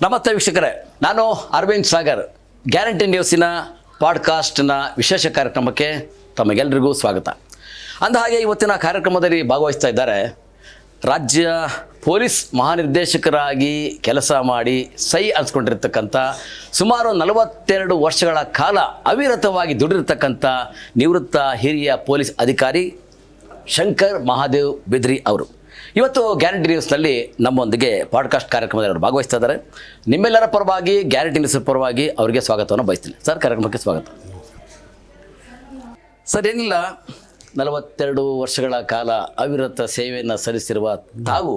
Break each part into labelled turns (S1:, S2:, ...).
S1: ನಮಸ್ತೆ ವೀಕ್ಷಕರೇ, ನಾನು ಅರವಿಂದ್ ಸಾಗರ್. ಗ್ಯಾರಂಟಿ ನ್ಯೂಸಿನ ಪಾಡ್ಕಾಸ್ಟ್ನ ವಿಶೇಷ ಕಾರ್ಯಕ್ರಮಕ್ಕೆ ತಮಗೆಲ್ಲರಿಗೂ ಸ್ವಾಗತ. ಅಂದಹಾಗೆ ಇವತ್ತಿನ ಕಾರ್ಯಕ್ರಮದಲ್ಲಿ ಭಾಗವಹಿಸ್ತಾ ಇದ್ದಾರೆ ರಾಜ್ಯ ಪೊಲೀಸ್ ಮಹಾನಿರ್ದೇಶಕರಾಗಿ ಕೆಲಸ ಮಾಡಿ ಸೈ ಅನ್ಸ್ಕೊಂಡಿರ್ತಕ್ಕಂಥ ಸುಮಾರು 42 ವರ್ಷಗಳ ಕಾಲ ಅವಿರತವಾಗಿ ದುಡಿದಿರ್ತಕ್ಕಂಥ ನಿವೃತ್ತ ಹಿರಿಯ ಪೊಲೀಸ್ ಅಧಿಕಾರಿ ಶಂಕರ್ ಮಹಾದೇವ್ ಬಿದ್ರಿ ಅವರು ಇವತ್ತು ಗ್ಯಾರಂಟಿ ನ್ಯೂಸ್ನಲ್ಲಿ ನಮ್ಮೊಂದಿಗೆ ಪಾಡ್ಕಾಸ್ಟ್ ಕಾರ್ಯಕ್ರಮದಲ್ಲಿ ಅವರು ಭಾಗವಹಿಸ್ತಾ ಇದ್ದಾರೆ. ನಿಮ್ಮೆಲ್ಲರ ಪರವಾಗಿ ಗ್ಯಾರಂಟಿ ನ್ಯೂಸ್ ಪರವಾಗಿ ಅವರಿಗೆ ಸ್ವಾಗತವನ್ನು ಬಯಸ್ತೀನಿ. ಸರ್, ಕಾರ್ಯಕ್ರಮಕ್ಕೆ ಸ್ವಾಗತ. ಸರ್, ಏನಿಲ್ಲ, 42 ವರ್ಷಗಳ ಕಾಲ ಅವಿರತ ಸೇವೆಯನ್ನು ಸಲ್ಲಿಸಿರುವ ತಾವು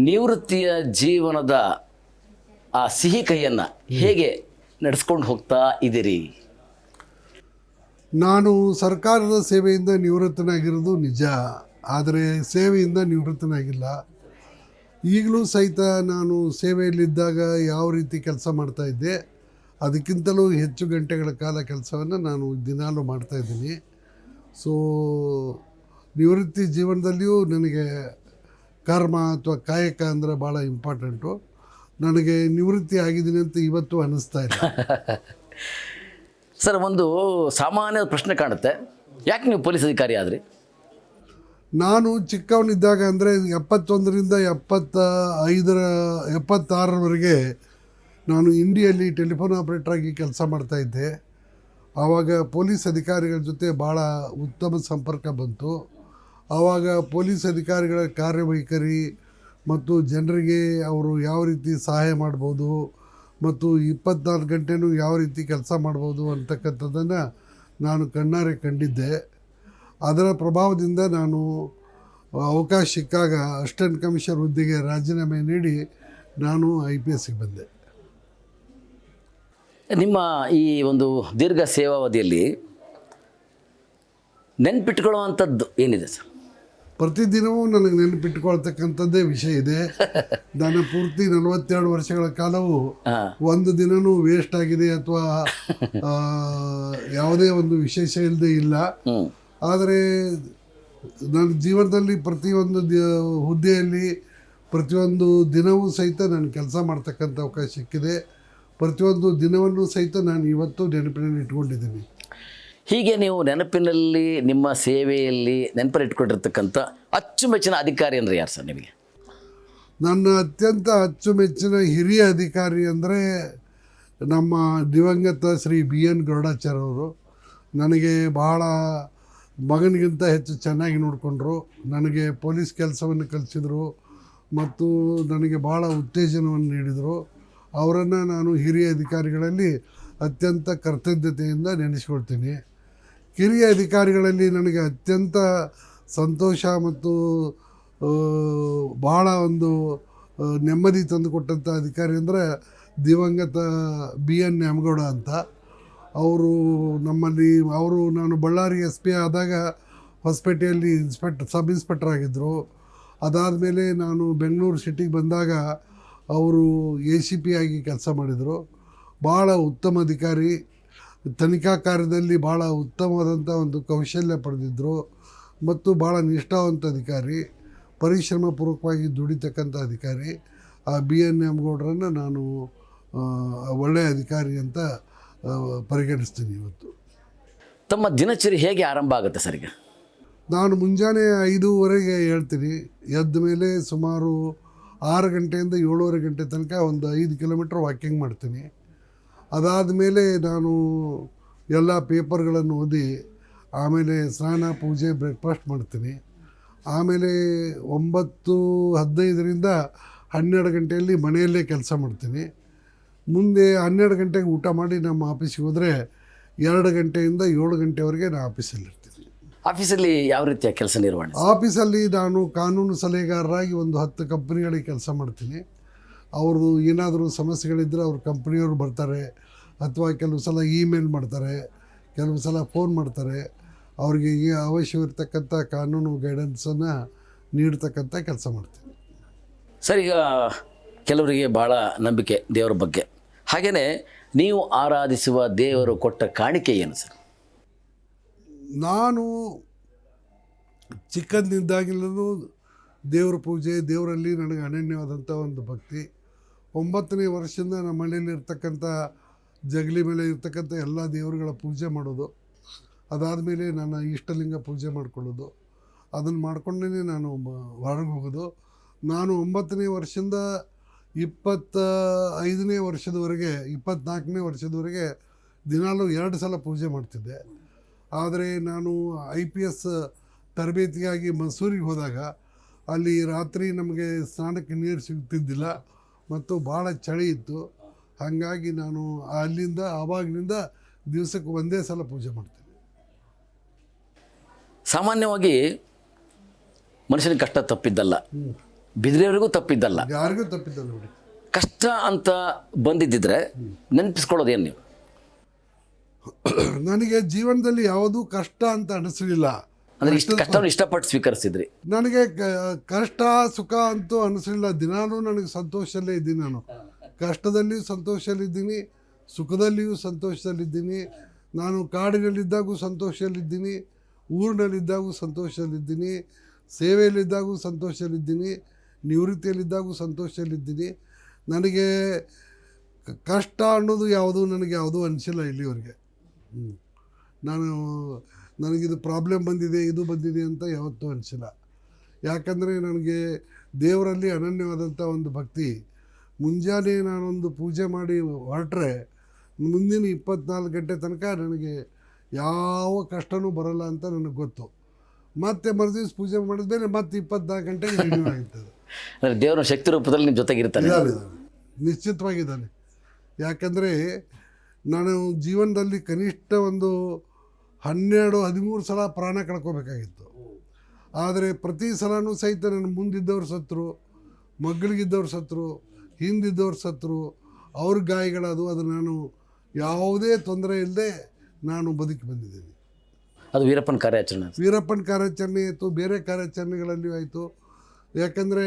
S1: ನಿವೃತ್ತಿಯ ಜೀವನದ ಆ ಸಿಹಿ ಕೈಯನ್ನು ಹೇಗೆ ನಡೆಸ್ಕೊಂಡು ಹೋಗ್ತಾ ಇದ್ದೀರಿ?
S2: ನಾನು ಸರ್ಕಾರದ ಸೇವೆಯಿಂದ ನಿವೃತ್ತನಾಗಿರೋದು ನಿಜ, ಆದರೆ ಸೇವೆಯಿಂದ ನಿವೃತ್ತನಾಗಿಲ್ಲ. ಈಗಲೂ ಸಹಿತ ನಾನು ಸೇವೆಯಲ್ಲಿದ್ದಾಗ ಯಾವ ರೀತಿ ಕೆಲಸ ಮಾಡ್ತಾಯಿದ್ದೆ ಅದಕ್ಕಿಂತಲೂ ಹೆಚ್ಚು ಗಂಟೆಗಳ ಕಾಲ ಕೆಲಸವನ್ನು ನಾನು ದಿನಾಲೂ ಮಾಡ್ತಾಯಿದ್ದೀನಿ. ಸೊ ನಿವೃತ್ತಿ ಜೀವನದಲ್ಲಿಯೂ ನನಗೆ ಕರ್ಮ ಅಥವಾ ಕಾಯಕ ಅಂದರೆ ಭಾಳ ಇಂಪಾರ್ಟೆಂಟು. ನನಗೆ ನಿವೃತ್ತಿ ಆಗಿದ್ದೀನಿ ಅಂತ ಇವತ್ತು ಅನ್ನಿಸ್ತಾ ಇಲ್ಲ.
S1: ಸರ್, ಒಂದು ಸಾಮಾನ್ಯ ಪ್ರಶ್ನೆ ಕಾಣುತ್ತೆ, ಯಾಕೆ ನೀವು ಪೊಲೀಸ್ ಅಧಿಕಾರಿ ಆದ್ರಿ?
S2: ನಾನು ಚಿಕ್ಕವನಿದ್ದಾಗ ಅಂದರೆ 71ರಿಂದ 76ರವರೆಗೆ ನಾನು ಇಂಡಿಯಲ್ಲಿ ಟೆಲಿಫೋನ್ ಆಪ್ರೇಟ್ರಾಗಿ ಕೆಲಸ ಮಾಡ್ತಾಯಿದ್ದೆ. ಆವಾಗ ಪೊಲೀಸ್ ಅಧಿಕಾರಿಗಳ ಜೊತೆ ಭಾಳ ಉತ್ತಮ ಸಂಪರ್ಕ ಬಂತು. ಆವಾಗ ಪೊಲೀಸ್ ಅಧಿಕಾರಿಗಳ ಕಾರ್ಯವೈಖರಿ ಮತ್ತು ಜನರಿಗೆ ಅವರು ಯಾವ ರೀತಿ ಸಹಾಯ ಮಾಡ್ಬೋದು ಮತ್ತು 24 ಗಂಟೆನೂ ಯಾವ ರೀತಿ ಕೆಲಸ ಮಾಡ್ಬೋದು ಅಂತಕ್ಕಂಥದ್ದನ್ನು ನಾನು ಕಣ್ಣಾರೆ ಕಂಡಿದ್ದೆ. ಅದರ ಪ್ರಭಾವದಿಂದ ನಾನು ಅವಕಾಶ ಸಿಕ್ಕಾಗ ಅಸಿಸ್ಟೆಂಟ್ ಕಮಿಷನರ್ ಹುದ್ದೆಗೆ ರಾಜೀನಾಮೆ ನೀಡಿ ನಾನು IPSಗೆ ಬಂದೆ.
S1: ನಿಮ್ಮ ಈ ಒಂದು ದೀರ್ಘ ಸೇವಾವಧಿಯಲ್ಲಿ ನೆನ್ಪಿಟ್ಕೊಳ್ಳುವಂಥದ್ದು ಏನಿದೆ ಸರ್?
S2: ಪ್ರತಿದಿನವೂ ನನಗೆ ನೆನಪಿಟ್ಕೊಳ್ತಕ್ಕಂಥದ್ದೇ ವಿಷಯ ಇದೆ. ನಾನು ಪೂರ್ತಿ 42 ವರ್ಷಗಳ ಕಾಲವು ಒಂದು ದಿನವೂ ವೇಸ್ಟ್ ಆಗಿದೆ ಅಥವಾ ಯಾವುದೇ ಒಂದು ವಿಶೇಷ ಇಲ್ಲದೆ ಇಲ್ಲ. ಆದರೆ ನನ್ನ ಜೀವನದಲ್ಲಿ ಪ್ರತಿಯೊಂದು ಹುದ್ದೆಯಲ್ಲಿ ಪ್ರತಿಯೊಂದು ದಿನವೂ ಸಹಿತ ನಾನು ಕೆಲಸ ಮಾಡ್ತಕ್ಕಂಥ ಅವಕಾಶ ಸಿಕ್ಕಿದೆ. ಪ್ರತಿಯೊಂದು ದಿನವನ್ನು ಸಹಿತ ನಾನು ಇವತ್ತು ನೆನಪಿನಲ್ಲಿ ಇಟ್ಕೊಂಡಿದ್ದೀನಿ.
S1: ಹೀಗೆ ನೀವು ನೆನಪಿನಲ್ಲಿ ನಿಮ್ಮ ಸೇವೆಯಲ್ಲಿ ನೆನಪಲ್ಲಿ ಇಟ್ಕೊಂಡಿರ್ತಕ್ಕಂಥ ಅಚ್ಚುಮೆಚ್ಚಿನ ಅಧಿಕಾರಿ ಅಂದರೆ ಯಾರು ಸರ್ ನಿಮಗೆ?
S2: ನನ್ನ ಅತ್ಯಂತ ಅಚ್ಚುಮೆಚ್ಚಿನ ಹಿರಿಯ ಅಧಿಕಾರಿ ಅಂದರೆ ನಮ್ಮ ದಿವಂಗತ ಶ್ರೀ BN ಗರುಡಾಚಾರ್ಯ ಅವರು. ನನಗೆ ಬಹಳ ಮಗನಿಗಿಂತ ಹೆಚ್ಚು ಚೆನ್ನಾಗಿ ನೋಡಿಕೊಂಡ್ರು. ನನಗೆ ಪೊಲೀಸ್ ಕೆಲಸವನ್ನು ಕಲಿಸಿದರು ಮತ್ತು ನನಗೆ ಭಾಳ ಉತ್ತೇಜನವನ್ನು ನೀಡಿದರು. ಅವರನ್ನು ನಾನು ಹಿರಿಯ ಅಧಿಕಾರಿಗಳಲ್ಲಿ ಅತ್ಯಂತ ಕರ್ತವ್ಯತೆಯಿಂದ ನೆನೆಸ್ಕೊಳ್ತೀನಿ. ಕಿರಿಯ ಅಧಿಕಾರಿಗಳಲ್ಲಿ ನನಗೆ ಅತ್ಯಂತ ಸಂತೋಷ ಮತ್ತು ಭಾಳ ಒಂದು ನೆಮ್ಮದಿ ತಂದುಕೊಟ್ಟಂಥ ಅಧಿಕಾರಿ ಅಂದರೆ ದಿವಂಗತ BN ನ್ಯಾಮಗೌಡ ಅಂತ. ಅವರು ನಮ್ಮಲ್ಲಿ ನಾನು ಬಳ್ಳಾರಿ SP ಆದಾಗ ಹೊಸಪೇಟೆಯಲ್ಲಿ ಸಬ್ ಇನ್ಸ್ಪೆಕ್ಟರ್ ಆಗಿದ್ದರು. ಅದಾದಮೇಲೆ ನಾನು ಬೆಂಗಳೂರು ಸಿಟಿಗೆ ಬಂದಾಗ ಅವರು ACP ಆಗಿ ಕೆಲಸ ಮಾಡಿದರು. ಭಾಳ ಉತ್ತಮ ಅಧಿಕಾರಿ. ತನಿಖಾ ಕಾರ್ಯದಲ್ಲಿ ಭಾಳ ಉತ್ತಮವಾದಂಥ ಒಂದು ಕೌಶಲ್ಯ ಪಡೆದಿದ್ದರು ಮತ್ತು ಭಾಳ ನಿಷ್ಠಾವಂತ ಅಧಿಕಾರಿ, ಪರಿಶ್ರಮಪೂರ್ವಕವಾಗಿ ದುಡಿತಕ್ಕಂಥ ಅಧಿಕಾರಿ. ಆ BN ನ್ಯಾಮಗೌಡರನ್ನು ನಾನು ಒಳ್ಳೆಯ ಅಧಿಕಾರಿ ಅಂತ ಪರಿಗಣಿಸ್ತೀನಿ. ಇವತ್ತು
S1: ತಮ್ಮ ದಿನಚರಿ ಹೇಗೆ ಆರಂಭ ಆಗುತ್ತೆ ಸರ್? ಈಗ
S2: ನಾನು ಮುಂಜಾನೆ 5:30ಗೆ ಹೇಳ್ತೀನಿ. ಎದ್ದ ಮೇಲೆ ಸುಮಾರು 6 ಗಂಟೆಯಿಂದ 7:30 ಗಂಟೆ ತನಕ ಒಂದು 5 ಕಿಲೋಮೀಟ್ರ್ ವಾಕಿಂಗ್ ಮಾಡ್ತೀನಿ. ಅದಾದಮೇಲೆ ನಾನು ಎಲ್ಲ ಪೇಪರ್ಗಳನ್ನು ಓದಿ ಆಮೇಲೆ ಸ್ನಾನ, ಪೂಜೆ, ಬ್ರೇಕ್ಫಾಸ್ಟ್ ಮಾಡ್ತೀನಿ. ಆಮೇಲೆ 9:15ರಿಂದ 12 ಗಂಟೆಯಲ್ಲಿ ಮನೆಯಲ್ಲೇ ಕೆಲಸ ಮಾಡ್ತೀನಿ. ಮುಂದೆ 12 ಗಂಟೆಗೆ ಊಟ ಮಾಡಿ ನಮ್ಮ ಆಫೀಸಿಗೆ ಹೋದರೆ 2 ಗಂಟೆಯಿಂದ 7 ಗಂಟೆವರೆಗೆ ನಾನು ಆಫೀಸಲ್ಲಿರ್ತೀನಿ.
S1: ಆಫೀಸಲ್ಲಿ ಯಾವ ರೀತಿಯ ಕೆಲಸ ನಿರ್ವಹಣೆ?
S2: ಆಫೀಸಲ್ಲಿ ನಾನು ಕಾನೂನು ಸಲಹೆಗಾರರಾಗಿ ಒಂದು 10 ಕಂಪ್ನಿಗಳಿಗೆ ಕೆಲಸ ಮಾಡ್ತೀನಿ. ಅವ್ರದ್ದು ಏನಾದರೂ ಸಮಸ್ಯೆಗಳಿದ್ದರೆ ಅವ್ರ ಕಂಪ್ನಿಯವರು ಬರ್ತಾರೆ ಅಥವಾ ಕೆಲವು ಸಲ ಇಮೇಲ್ ಮಾಡ್ತಾರೆ, ಕೆಲವು ಸಲ ಫೋನ್ ಮಾಡ್ತಾರೆ. ಅವ್ರಿಗೆ ಈ ಅವಶ್ಯವಿರ್ತಕ್ಕಂಥ ಕಾನೂನು ಗೈಡೆನ್ಸನ್ನು ನೀಡ್ತಕ್ಕಂಥ ಕೆಲಸ ಮಾಡ್ತೀನಿ.
S1: ಸರ್, ಈಗ ಕೆಲವರಿಗೆ ಭಾಳ ನಂಬಿಕೆ ದೇವರ ಬಗ್ಗೆ. ಹಾಗೆಯೇ ನೀವು ಆರಾಧಿಸುವ ದೇವರು ಕೊಟ್ಟ ಕಾಣಿಕೆ ಏನು ಸರ್?
S2: ನಾನು ಚಿಕ್ಕಂದಿದ್ದಾಗಲೂ ದೇವ್ರ ಪೂಜೆ, ದೇವರಲ್ಲಿ ನನಗೆ ಅನನ್ಯವಾದಂಥ ಒಂದು ಭಕ್ತಿ. 9ನೇ ವರ್ಷದಿಂದ ನಮ್ಮ ಮನೆಯಲ್ಲಿ ಇರ್ತಕ್ಕಂಥ ಜಗಲಿ ಮೇಲೆ ಇರ್ತಕ್ಕಂಥ ಎಲ್ಲ ದೇವರುಗಳ ಪೂಜೆ ಮಾಡೋದು, ಅದಾದಮೇಲೆ ನನ್ನ ಇಷ್ಟಲಿಂಗ ಪೂಜೆ ಮಾಡ್ಕೊಳ್ಳೋದು, ಅದನ್ನು ಮಾಡ್ಕೊಂಡೇ ನಾನು ಹೊರಗೆ ಹೋಗೋದು. ನಾನು 9ನೇ ವರ್ಷದಿಂದ 25ನೇ ವರ್ಷದವರೆಗೆ 24ನೇ ವರ್ಷದವರೆಗೆ ದಿನಾಲೂ 2 ಸಲ ಪೂಜೆ ಮಾಡ್ತಿದ್ದೆ. ಆದರೆ ನಾನು IPS ತರಬೇತಿಗಾಗಿ ಮಸೂರಿಗೆ ಹೋದಾಗ ಅಲ್ಲಿ ರಾತ್ರಿ ನಮಗೆ ಸ್ನಾನಕ್ಕೆ ನೀರು ಸಿಗ್ತಿದ್ದಿಲ್ಲ ಮತ್ತು ಭಾಳ ಚಳಿ ಇತ್ತು. ಹಾಗಾಗಿ ನಾನು ಆವಾಗಲಿಂದ ದಿವಸಕ್ಕೆ 1 ಸಲ ಪೂಜೆ ಮಾಡ್ತೀನಿ.
S1: ಸಾಮಾನ್ಯವಾಗಿ ಮನುಷ್ಯನಿಗೆ ಕಷ್ಟ ತಪ್ಪಿದ್ದಲ್ಲ, ಬಿದ್ರೆಯವರಿಗೂ ತಪ್ಪಿದ್ದಲ್ಲ,
S2: ಯಾರಿಗೂ ತಪ್ಪಿದ್ದಲ್ಲ ನೋಡಿ.
S1: ಕಷ್ಟ ಅಂತ ಬಂದಿದ್ದಿದ್ರೆ ನೆನಪಿಸ್ಕೊಳ್ಳೋದೇನು ನೀವು?
S2: ನನಗೆ ಜೀವನದಲ್ಲಿ ಯಾವುದೂ ಕಷ್ಟ ಅಂತ ಅನಿಸಲಿಲ್ಲ.
S1: ಅಂದರೆ ಕಷ್ಟವನ್ನು ಇಷ್ಟಪಟ್ಟು ಸ್ವೀಕರಿಸಿದ್ರಿ?
S2: ನನಗೆ ಕಷ್ಟ ಸುಖ ಅಂತೂ ಅನಿಸಲಿಲ್ಲ. ದಿನಾಲೂ ನನಗೆ ಸಂತೋಷದಲ್ಲೇ ಇದ್ದೀನಿ. ನಾನು ಕಷ್ಟದಲ್ಲಿಯೂ ಸಂತೋಷದಲ್ಲಿದ್ದೀನಿ, ಸುಖದಲ್ಲಿಯೂ ಸಂತೋಷದಲ್ಲಿದ್ದೀನಿ. ನಾನು ಕಾಡಿನಲ್ಲಿದ್ದಾಗೂ ಸಂತೋಷದಲ್ಲಿದ್ದೀನಿ, ಊರಿನಲ್ಲಿದ್ದಾಗೂ ಸಂತೋಷದಲ್ಲಿದ್ದೀನಿ, ಸೇವೆಯಲ್ಲಿದ್ದಾಗೂ ಸಂತೋಷದಲ್ಲಿದ್ದೀನಿ, ನಿವೃತ್ತಿಯಲ್ಲಿದ್ದಾಗೂ ಸಂತೋಷದಲ್ಲಿದ್ದೀನಿ. ನನಗೆ ಕಷ್ಟ ಅನ್ನೋದು ನನಗೆ ಅನಿಸಿಲ್ಲ ಇಲ್ಲಿವರೆಗೆ. ನನಗಿದು ಪ್ರಾಬ್ಲಮ್ ಬಂದಿದೆ, ಇದು ಬಂದಿದೆ ಅಂತ ಯಾವತ್ತೂ ಅನಿಸಿಲ್ಲ. ಯಾಕಂದರೆ ನನಗೆ ದೇವರಲ್ಲಿ ಅನನ್ಯವಾದಂಥ ಒಂದು ಭಕ್ತಿ. ಮುಂಜಾನೆ ನಾನೊಂದು ಪೂಜೆ ಮಾಡಿ ಹೊರಟ್ರೆ ಮುಂದಿನ 24 ಗಂಟೆ ತನಕ ನನಗೆ ಯಾವ ಕಷ್ಟವೂ ಬರಲ್ಲ ಅಂತ ನನಗೆ ಗೊತ್ತು. ಮತ್ತೆ ಮರುದಿವ್ಸ ಪೂಜೆ ಮಾಡಿದ್ಮೇಲೆ ಮತ್ತೆ 24 ಗಂಟೆಗೆ ರಿನ್ಯೂ ಆಗ್ತದೆ.
S1: ಅಂದರೆ ದೇವರ ಶಕ್ತಿ ರೂಪದಲ್ಲಿ ನಿಮ್ಮ ಜೊತೆಗಿರ್ತಾನೆ?
S2: ನಿಶ್ಚಿತವಾಗಿದ್ದಾನೆ. ಯಾಕಂದರೆ ನಾನು ಜೀವನದಲ್ಲಿ ಕನಿಷ್ಠ ಒಂದು 12-13 ಸಲ ಪ್ರಾಣ ಕಳ್ಕೊಬೇಕಾಗಿತ್ತು. ಆದರೆ ಪ್ರತಿ ಸಲನೂ ಸಹಿತ ನನ್ನ ಮುಂದಿದ್ದವ್ರು ಸತ್ತರು, ಮಗ್ಳಿಗಿದ್ದವ್ರು ಸತ್ತರು, ಹಿಂದಿದ್ದವ್ರು ಸತ್ತರು, ಅವ್ರ ಗಾಯಗಳದು. ಅದು ನಾನು ಯಾವುದೇ ತೊಂದರೆ ಇಲ್ಲದೆ ನಾನು ಬದುಕಿ ಬಂದಿದ್ದೀನಿ.
S1: ಅದು ವೀರಪ್ಪನ
S2: ಕಾರ್ಯಾಚರಣೆ ಆಯಿತು, ಬೇರೆ ಕಾರ್ಯಾಚರಣೆಗಳಲ್ಲಿಯೂ ಆಯಿತು. ಯಾಕಂದರೆ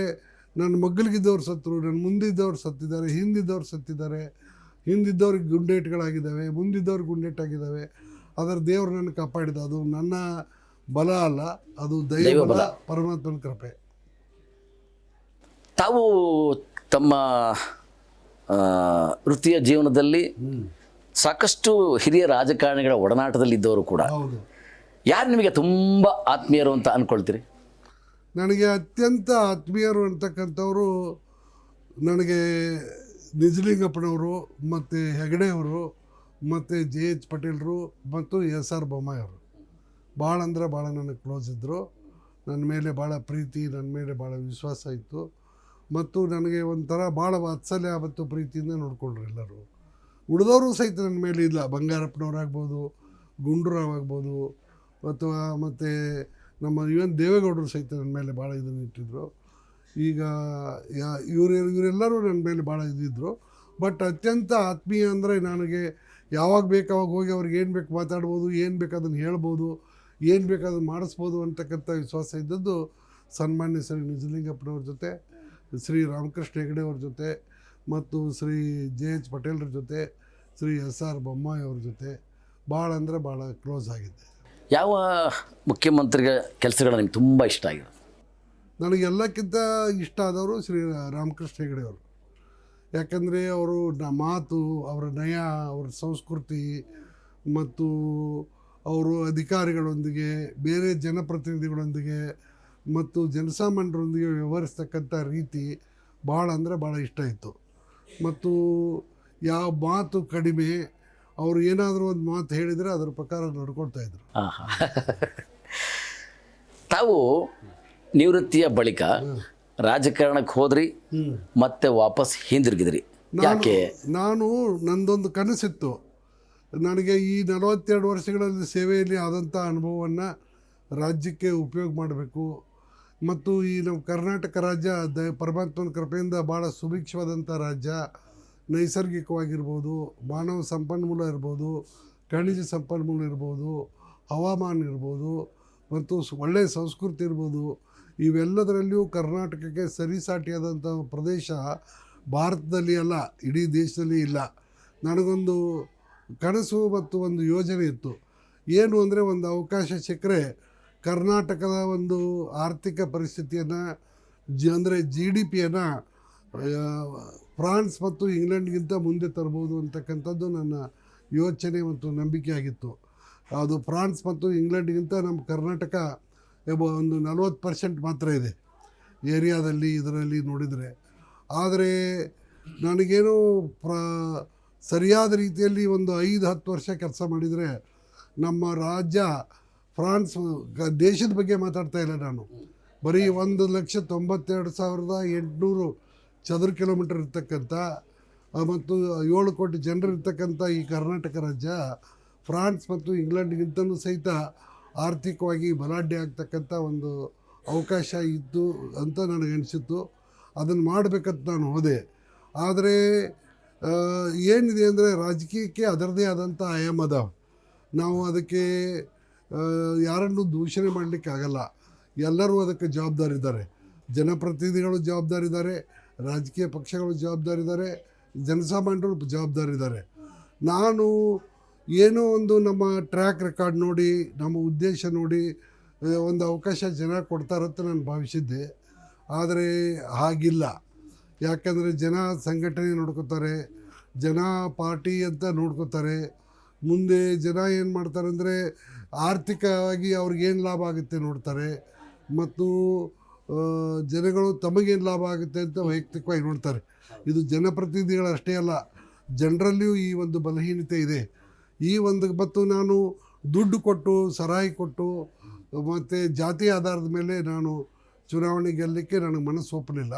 S2: ನನ್ನ ಮಗ್ಳಿಗಿದ್ದವ್ರು ಸತ್ತರು, ನನ್ನ ಮುಂದಿದ್ದವ್ರು ಸತ್ತಿದ್ದಾರೆ, ಹಿಂದಿದ್ದವ್ರು ಸತ್ತಿದ್ದಾರೆ, ಹಿಂದಿದ್ದವ್ರಿಗೆ ಗುಂಡೇಟುಗಳಾಗಿದ್ದಾವೆ, ಮುಂದಿದ್ದವ್ರಿಗೆ ಗುಂಡೇಟಾಗಿದ್ದಾವೆ. ಅದರ ದೇವರು ನನ್ನ ಕಾಪಾಡಿದ. ಅದು ನನ್ನ ಬಲ ಅಲ್ಲ, ಅದು ದೈವ ಬಲ, ಪರಮಾತ್ಮನ ಕೃಪೆ.
S1: ತಾವು ತಮ್ಮ ವೃತ್ತಿಯ ಜೀವನದಲ್ಲಿ ಸಾಕಷ್ಟು ಹಿರಿಯ ರಾಜಕಾರಣಿಗಳ ಒಡನಾಟದಲ್ಲಿದ್ದವರು ಕೂಡ.
S2: ಹೌದು.
S1: ಯಾರು ನಿಮಗೆ ತುಂಬ ಆತ್ಮೀಯರು ಅಂತ ಅಂದ್ಕೊಳ್ತೀರಿ?
S2: ನನಗೆ ಅತ್ಯಂತ ಆತ್ಮೀಯರು ಅಂತಕ್ಕಂಥವರು ನನಗೆ ನಿಜಲಿಂಗಪ್ಪನವರು, ಮತ್ತು ಹೆಗಡೆಯವರು, ಮತ್ತು JH ಪಟೇಲರು ಮತ್ತು SR ಬೊಮ್ಮಾಯಿಯವರು. ಭಾಳ ಅಂದರೆ ಭಾಳ ನನಗೆ ಕ್ಲೋಸ್ ಇದ್ದರು. ನನ್ನ ಮೇಲೆ ಭಾಳ ಪ್ರೀತಿ, ನನ್ನ ಮೇಲೆ ಭಾಳ ವಿಶ್ವಾಸ ಇತ್ತು. ಮತ್ತು ನನಗೆ ಒಂಥರ ಭಾಳ ವಾತ್ಸಲ್ಯ ಮತ್ತು ಪ್ರೀತಿಯಿಂದ ನೋಡಿಕೊಂಡ್ರು ಎಲ್ಲರೂ. ಉಳಿದವರು ಸಹಿತ ನನ್ನ ಮೇಲೆ ಇಲ್ಲ. ಬಂಗಾರಪ್ಪನವರಾಗ್ಬೋದು, ಗುಂಡೂರಾವ್ ಆಗ್ಬೋದು, ಮತ್ತು ನಮ್ಮ ದೇವೇಗೌಡರು ಸಹಿತ ನನ್ನ ಮೇಲೆ ಭಾಳ ಇದನ್ನು ಇಟ್ಟಿದ್ರು. ಈಗ ಇವರೆಲ್ಲರೂ ನನ್ನ ಮೇಲೆ ಭಾಳ ಇದ್ದಿದ್ದರು. ಬಟ್ ಅತ್ಯಂತ ಆತ್ಮೀಯ ಅಂದರೆ ನನಗೆ ಯಾವಾಗ ಬೇಕು ಅವಾಗ ಹೋಗಿ ಅವ್ರಿಗೆ ಏನು ಬೇಕು ಮಾತಾಡ್ಬೋದು, ಏನು ಬೇಕು ಅದನ್ನು ಹೇಳ್ಬೋದು, ಏನು ಬೇಕು ಅದನ್ನು ಮಾಡಿಸ್ಬೋದು ಅಂತಕ್ಕಂಥ ವಿಶ್ವಾಸ ಇದ್ದದ್ದು ಸನ್ಮಾನ್ಯ ಶ್ರೀ ನಿಜಲಿಂಗಪ್ಪನವ್ರ ಜೊತೆ, ಶ್ರೀ ರಾಮಕೃಷ್ಣ ಹೆಗಡೆ ಅವ್ರ ಜೊತೆ, ಮತ್ತು ಶ್ರೀ JH ಪಟೇಲ್ರ ಜೊತೆ, ಶ್ರೀ SR ಬೊಮ್ಮಾಯಿ ಅವ್ರ ಜೊತೆ ಭಾಳ ಅಂದರೆ ಭಾಳ ಕ್ಲೋಸ್ ಆಗಿದ್ದೆ.
S1: ಯಾವ ಮುಖ್ಯಮಂತ್ರಿಗಳ ಕೆಲಸಗಳು ನಿಮ್ಗೆ ತುಂಬ ಇಷ್ಟ ಆಗಿರೋದು?
S2: ನನಗೆಲ್ಲಕ್ಕಿಂತ ಇಷ್ಟ ಆದವರು ಶ್ರೀ ರಾಮಕೃಷ್ಣ ಹೆಗಡೆ ಅವರು. ಯಾಕಂದರೆ ಅವರು ಮಾತು, ಅವರ ನಯ, ಅವರ ಸಂಸ್ಕೃತಿ, ಮತ್ತು ಅವರು ಅಧಿಕಾರಿಗಳೊಂದಿಗೆ, ಬೇರೆ ಜನಪ್ರತಿನಿಧಿಗಳೊಂದಿಗೆ ಮತ್ತು ಜನಸಾಮಾನ್ಯರೊಂದಿಗೆ ವ್ಯವಹರಿಸ್ತಕ್ಕಂಥ ರೀತಿ ಭಾಳ ಅಂದರೆ ಭಾಳ ಇಷ್ಟ ಇತ್ತು. ಮತ್ತು ಯಾವ ಮಾತು ಕಡಿಮೆ, ಅವರು ಏನಾದರೂ ಒಂದು ಮಾತು ಹೇಳಿದರೆ ಅದರ ಪ್ರಕಾರ ನಡ್ಕೊಳ್ತಾಯಿದ್ರು.
S1: ತಾವು ನಿವೃತ್ತಿಯ ಬಳಿಕ ರಾಜಕಾರಣಕ್ಕೆ ಹೋದ್ರಿ, ಮತ್ತೆ ವಾಪಸ್ ಹಿಂದಿರುಗಿದ್ರಿ, ಯಾಕೆ?
S2: ನಂದೊಂದು ಕನಸಿತ್ತು. ನನಗೆ ಈ 42 ವರ್ಷಗಳಲ್ಲಿ ಸೇವೆಯಲ್ಲಿ ಆದಂಥ ಅನುಭವವನ್ನು ರಾಜ್ಯಕ್ಕೆ ಉಪಯೋಗ ಮಾಡಬೇಕು. ಮತ್ತು ಈ ನಮ್ಮ ಕರ್ನಾಟಕ ರಾಜ್ಯ ಪರಮಾತ್ಮನ ಕೃಪೆಯಿಂದ ಭಾಳ ಸುಭಿಕ್ಷವಾದಂಥ ರಾಜ್ಯ. ನೈಸರ್ಗಿಕವಾಗಿರ್ಬೋದು, ಮಾನವ ಸಂಪನ್ಮೂಲ ಇರ್ಬೋದು, ಖನಿಜ ಸಂಪನ್ಮೂಲ ಇರ್ಬೋದು, ಹವಾಮಾನ ಇರ್ಬೋದು, ಮತ್ತು ಒಳ್ಳೆಯ ಸಂಸ್ಕೃತಿ ಇರ್ಬೋದು. ಇವೆಲ್ಲದರಲ್ಲಿಯೂ ಕರ್ನಾಟಕಕ್ಕೆ ಸರಿಸಾಟಿಯಾದಂಥ ಪ್ರದೇಶ ಭಾರತದಲ್ಲಿ ಅಲ್ಲ, ಇಡೀ ದೇಶದಲ್ಲಿ ಇಲ್ಲ. ನನಗೊಂದು ಕನಸು ಮತ್ತು ಒಂದು ಯೋಜನೆ ಇತ್ತು. ಏನು ಅಂದರೆ, ಒಂದು ಅವಕಾಶ ಸಿಕ್ಕರೆ ಕರ್ನಾಟಕದ ಒಂದು ಆರ್ಥಿಕ ಪರಿಸ್ಥಿತಿಯನ್ನು ಅಂದರೆ GDP-ಯನ್ನು ಫ್ರಾನ್ಸ್ ಮತ್ತು ಇಂಗ್ಲೆಂಡ್ಗಿಂತ ಮುಂದೆ ತರ್ಬೋದು ಅಂತಕ್ಕಂಥದ್ದು ನನ್ನ ಯೋಚನೆ ಮತ್ತು ನಂಬಿಕೆ ಆಗಿತ್ತು. ಅದು ಫ್ರಾನ್ಸ್ ಮತ್ತು ಇಂಗ್ಲೆಂಡ್ಗಿಂತ ನಮ್ಮ ಕರ್ನಾಟಕ ಒಂದು 40% ಮಾತ್ರ ಇದೆ ಏರಿಯಾದಲ್ಲಿ ಇದರಲ್ಲಿ ನೋಡಿದರೆ. ಆದರೆ ನನಗೇನು ಸರಿಯಾದ ರೀತಿಯಲ್ಲಿ ಒಂದು 5-10 ವರ್ಷ ಕೆಲಸ ಮಾಡಿದರೆ ನಮ್ಮ ರಾಜ್ಯ ಫ್ರಾನ್ಸ್ ದೇಶದ ಬಗ್ಗೆ ಮಾತಾಡ್ತಾ ಇಲ್ಲ ನಾನು, ಬರೀ 1,92,800 ಚದರ ಕಿಲೋಮೀಟರ್ ಇರ್ತಕ್ಕಂಥ ಮತ್ತು 7 ಕೋಟಿ ಜನರು ಇರ್ತಕ್ಕಂಥ ಈ ಕರ್ನಾಟಕ ರಾಜ್ಯ ಫ್ರಾನ್ಸ್ ಮತ್ತು ಇಂಗ್ಲೆಂಡ್ಗಿಂತಲೂ ಸಹಿತ ಆರ್ಥಿಕವಾಗಿ ಬಲಾಢ್ಯ ಆಗ್ತಕ್ಕಂಥ ಒಂದು ಅವಕಾಶ ಇತ್ತು ಅಂತ ನನಗನ್ನಿಸಿತ್ತು. ಅದನ್ನು ಮಾಡಬೇಕಂತ ನಾನು ಹೋದೆ. ಆದರೆ ಏನಿದೆ ಅಂದರೆ ರಾಜಕೀಯಕ್ಕೆ ಅದರದೇ ಆದಂಥ ಆಯಾಮ ಅದಾವೆ. ನಾವು ಅದಕ್ಕೆ ಯಾರನ್ನು ದೂಷಣೆ ಮಾಡಲಿಕ್ಕಾಗಲ್ಲ. ಎಲ್ಲರೂ ಅದಕ್ಕೆ ಜವಾಬ್ದಾರಿದ್ದಾರೆ. ಜನಪ್ರತಿನಿಧಿಗಳು ಜವಾಬ್ದಾರಿದ್ದಾರೆ, ರಾಜಕೀಯ ಪಕ್ಷಗಳು ಜವಾಬ್ದಾರಿದ್ದಾರೆ, ಜನಸಾಮಾನ್ಯರು ಜವಾಬ್ದಾರಿದ್ದಾರೆ. ನಾನು ಏನೋ ಒಂದು ನಮ್ಮ ಟ್ರ್ಯಾಕ್ ರೆಕಾರ್ಡ್ ನೋಡಿ, ನಮ್ಮ ಉದ್ದೇಶ ನೋಡಿ ಒಂದು ಅವಕಾಶ ಜನ ಕೊಡ್ತಾರಂತ ನಾನು ಭಾವಿಸಿದ್ದೆ. ಆದರೆ ಹಾಗಿಲ್ಲ. ಯಾಕಂದರೆ ಜನ ಸಂಘಟನೆ ನೋಡ್ಕೋತಾರೆ, ಜನ ಪಾರ್ಟಿ ಅಂತ ನೋಡ್ಕೋತಾರೆ. ಮುಂದೆ ಜನ ಏನು ಮಾಡ್ತಾರೆ ಅಂದರೆ ಆರ್ಥಿಕವಾಗಿ ಅವ್ರಿಗೇನು ಲಾಭ ಆಗುತ್ತೆ ನೋಡ್ತಾರೆ, ಮತ್ತು ಜನಗಳು ತಮಗೇನು ಲಾಭ ಆಗುತ್ತೆ ಅಂತ ವೈಯಕ್ತಿಕವಾಗಿ ನೋಡ್ತಾರೆ. ಇದು ಜನಪ್ರತಿನಿಧಿಗಳು ಅಷ್ಟೇ ಅಲ್ಲ, ಜನರಲ್ಲಿಯೂ ಈ ಒಂದು ಬಲಹೀನತೆ ಇದೆ. ಮತ್ತು ನಾನು ದುಡ್ಡು ಕೊಟ್ಟು, ಸರಾಯಿ ಕೊಟ್ಟು ಮತ್ತು ಜಾತಿ ಆಧಾರದ ಮೇಲೆ ನಾನು ಚುನಾವಣೆ ಗೆಲ್ಲಲಿಕ್ಕೆ ನನಗೆ ಮನಸ್ಸು ಒಪ್ಪಲಿಲ್ಲ.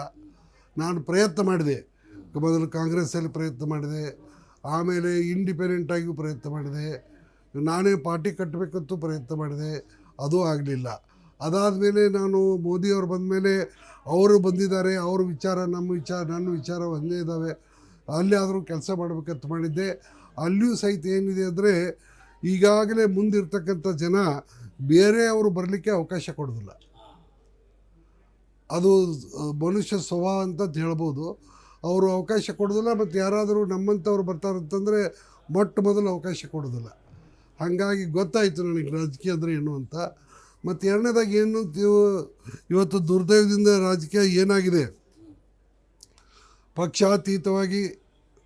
S2: ನಾನು ಪ್ರಯತ್ನ ಮಾಡಿದೆ. ಮೊದಲು ಕಾಂಗ್ರೆಸ್ಸಲ್ಲಿ ಪ್ರಯತ್ನ ಮಾಡಿದೆ, ಆಮೇಲೆ ಇಂಡಿಪೆಂಡೆಂಟಾಗಿಯೂ ಪ್ರಯತ್ನ ಮಾಡಿದೆ, ನಾನೇ ಪಾರ್ಟಿ ಕಟ್ಟಬೇಕಂತೂ ಪ್ರಯತ್ನ ಮಾಡಿದೆ, ಅದೂ ಆಗಲಿಲ್ಲ. ಅದಾದಮೇಲೆ ನಾನು ಮೋದಿಯವರು ಬಂದ ಮೇಲೆ ಅವರು ಬಂದಿದ್ದಾರೆ, ಅವ್ರ ವಿಚಾರ ನನ್ನ ವಿಚಾರ ಒಂದೇ ಇದ್ದಾವೆ, ಅಲ್ಲಿ ಆದರೂ ಕೆಲಸ ಮಾಡಬೇಕಂತ ಮಾಡಿದ್ದೆ. ಅಲ್ಲಿಯೂ ಸಹಿತ ಏನಿದೆ ಅಂದರೆ ಈಗಾಗಲೇ ಮುಂದಿರ್ತಕ್ಕಂಥ ಜನ ಬೇರೆಯವರು ಬರಲಿಕ್ಕೆ ಅವಕಾಶ ಕೊಡೋದಿಲ್ಲ. ಅದು ಮನುಷ್ಯ ಸ್ವಭಾವ ಅಂತ ಹೇಳ್ಬೋದು. ಅವರು ಅವಕಾಶ ಕೊಡೋದಿಲ್ಲ, ಮತ್ತು ಯಾರಾದರೂ ನಮ್ಮಂಥವ್ರು ಬರ್ತಾರಂತಂದರೆ ಮೊಟ್ಟ ಮೊದಲು ಅವಕಾಶ ಕೊಡೋದಿಲ್ಲ. ಹಾಗಾಗಿ ಗೊತ್ತಾಯಿತು ನನಗೆ ರಾಜಕೀಯ ಅಂದರೆ ಏನು ಅಂತ. ಮತ್ತು ಎರಡನೇದಾಗಿ ಏನು ಇವತ್ತು ದುರ್ದೈವದಿಂದ ರಾಜಕೀಯ ಏನಾಗಿದೆ, ಪಕ್ಷಾತೀತವಾಗಿ,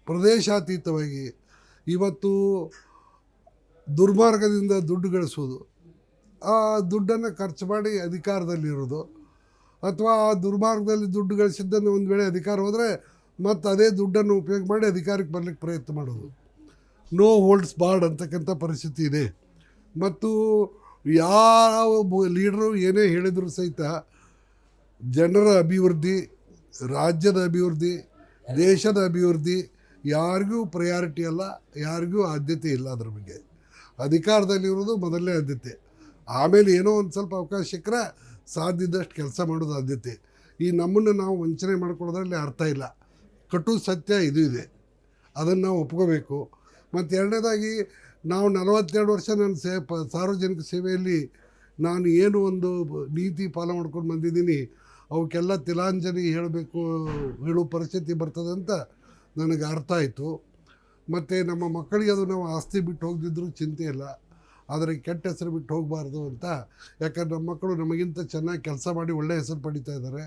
S2: ಪ್ರದೇಶಾತೀತವಾಗಿ ಇವತ್ತು ದುರ್ಮಾರ್ಗದಿಂದ ದುಡ್ಡು ಗಳಿಸೋದು, ಆ ದುಡ್ಡನ್ನು ಖರ್ಚು ಮಾಡಿ ಅಧಿಕಾರದಲ್ಲಿರೋದು, ಅಥವಾ ಆ ದುರ್ಮಾರ್ಗದಲ್ಲಿ ದುಡ್ಡು ಗಳಿಸಿದ್ದನ್ನು ಒಂದು ವೇಳೆ ಅಧಿಕಾರ ಹೋದರೆ ಮತ್ತು ಅದೇ ದುಡ್ಡನ್ನು ಉಪಯೋಗ ಮಾಡಿ ಅಧಿಕಾರಕ್ಕೆ ಬರಲಿಕ್ಕೆ ಪ್ರಯತ್ನ ಮಾಡೋದು. ನೋ ಹೋಲ್ಡ್ಸ್ ಬಾರ್ಡ್ ಅಂತಕ್ಕಂಥ ಪರಿಸ್ಥಿತಿ ಇದೆ. ಮತ್ತು ಯಾವ ಲೀಡ್ರು ಏನೇ ಹೇಳಿದರೂ ಸಹಿತ ಜನರ ಅಭಿವೃದ್ಧಿ, ರಾಜ್ಯದ ಅಭಿವೃದ್ಧಿ, ದೇಶದ ಅಭಿವೃದ್ಧಿ ಯಾರಿಗೂ ಪ್ರಯಾರಿಟಿ ಅಲ್ಲ, ಯಾರಿಗೂ ಆದ್ಯತೆ ಇಲ್ಲ. ಅದ್ರ ಬಗ್ಗೆ ಅಧಿಕಾರದಲ್ಲಿರೋದು ಮೊದಲನೇ ಆದ್ಯತೆ, ಆಮೇಲೆ ಏನೋ ಒಂದು ಸ್ವಲ್ಪ ಅವಕಾಶ ಸಿಕ್ಕರೆ ಸಾಧ್ಯದಷ್ಟು ಕೆಲಸ ಮಾಡೋದು ಆದ್ಯತೆ. ಈ ನಮ್ಮನ್ನು ನಾವು ವಂಚನೆ ಮಾಡ್ಕೊಳ್ಳೋದ್ರಲ್ಲಿ ಅರ್ಥ ಇಲ್ಲ. ಕಟು ಸತ್ಯ ಇದು ಇದೆ, ಅದನ್ನು ನಾವು ಒಪ್ಕೋಬೇಕು. ಮತ್ತು ಎರಡನೇದಾಗಿ ನಾವು 42 ವರ್ಷ ನಾನು ಸಾರ್ವಜನಿಕ ಸೇವೆಯಲ್ಲಿ ನಾನು ಏನು ಒಂದು ನೀತಿ ಪಾಲನೆ ಮಾಡ್ಕೊಂಡು ಬಂದಿದ್ದೀನಿ, ಅವಕ್ಕೆಲ್ಲ ತಿಲಾಂಜಲಿ ಹೇಳೋ ಪರಿಸ್ಥಿತಿ ಬರ್ತದೆ ಅಂತ ನನಗೆ ಅರ್ಥ ಆಯಿತು. ಮತ್ತು ನಮ್ಮ ಮಕ್ಕಳಿಗೆ ಅದು ನಾವು ಆಸ್ತಿ ಬಿಟ್ಟು ಹೋಗದಿದ್ದರೂ ಚಿಂತೆ ಇಲ್ಲ, ಆದರೆ ಕೆಟ್ಟ ಹೆಸರು ಬಿಟ್ಟು ಹೋಗಬಾರ್ದು ಅಂತ. ಯಾಕಂದ್ರೆ ನಮ್ಮ ಮಕ್ಕಳು ನಮಗಿಂತ ಚೆನ್ನಾಗಿ ಕೆಲಸ ಮಾಡಿ ಒಳ್ಳೆಯ ಹೆಸರು ಪಡಿತಾ ಇದ್ದಾರೆ.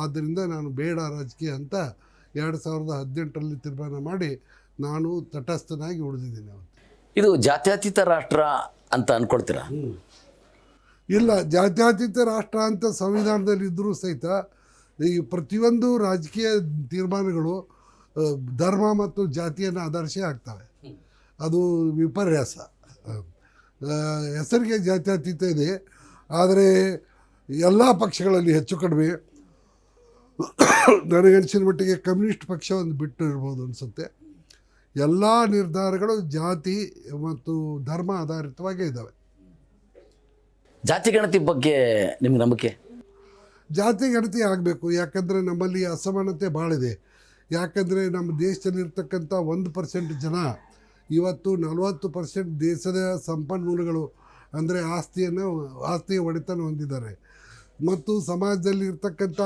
S2: ಆದ್ದರಿಂದ ನಾನು ಬೇಡ ರಾಜಕೀಯ ಅಂತ 2018ರಲ್ಲಿ ತೀರ್ಮಾನ ಮಾಡಿ ನಾನು ತಟಸ್ಥನಾಗಿ ಉಳಿದಿದ್ದೀನಿ. ಅವತ್ತು
S1: ಇದು ಜಾತ್ಯತೀತ ರಾಷ್ಟ್ರ ಅಂತ ಅಂದ್ಕೊಳ್ತೀರಾ?
S2: ಇಲ್ಲ, ಜಾತ್ಯತೀತ ರಾಷ್ಟ್ರ ಅಂತ ಸಂವಿಧಾನದಲ್ಲಿ ಇದ್ದರೂ ಸಹಿತ ಈ ಪ್ರತಿಯೊಂದು ರಾಜಕೀಯ ತೀರ್ಮಾನಗಳು ಧರ್ಮ ಮತ್ತು ಜಾತಿಯನ್ನು ಆಧರಿಸಿ ಆಗ್ತವೆ. ಅದು ವಿಪರ್ಯಾಸ. ಹೆಸರಿಗೆ ಜಾತ್ಯತೀತ ಇದೆ, ಆದರೆ ಎಲ್ಲ ಪಕ್ಷಗಳಲ್ಲಿ ಹೆಚ್ಚು ಕಡಿಮೆ ನನಗನ್ಸಿದ ಮಟ್ಟಿಗೆ ಕಮ್ಯುನಿಸ್ಟ್ ಪಕ್ಷ ಒಂದು ಬಿಟ್ಟು ಇರ್ಬೋದು ಅನಿಸುತ್ತೆ. ಎಲ್ಲ ನಿರ್ಧಾರಗಳು ಜಾತಿ ಮತ್ತು ಧರ್ಮ ಆಧಾರಿತವಾಗೇ ಇದ್ದಾವೆ.
S1: ಜಾತಿ ಗಣತಿ ಬಗ್ಗೆ ನಿಮ್ಗೆ ನಂಬಿಕೆ?
S2: ಜಾತಿ ಗಣತಿ ಆಗಬೇಕು. ಯಾಕಂದರೆ ನಮ್ಮಲ್ಲಿ ಅಸಮಾನತೆ ಭಾಳಿದೆ. ಯಾಕಂದರೆ ನಮ್ಮ ದೇಶದಲ್ಲಿರ್ತಕ್ಕಂಥ 1% ಜನ ಇವತ್ತು 40% ದೇಶದ ಸಂಪನ್ಮೂಲಗಳು ಅಂದರೆ ಆಸ್ತಿಯ ಒಡೆತನ ಹೊಂದಿದ್ದಾರೆ. ಮತ್ತು ಸಮಾಜದಲ್ಲಿ ಇರ್ತಕ್ಕಂಥ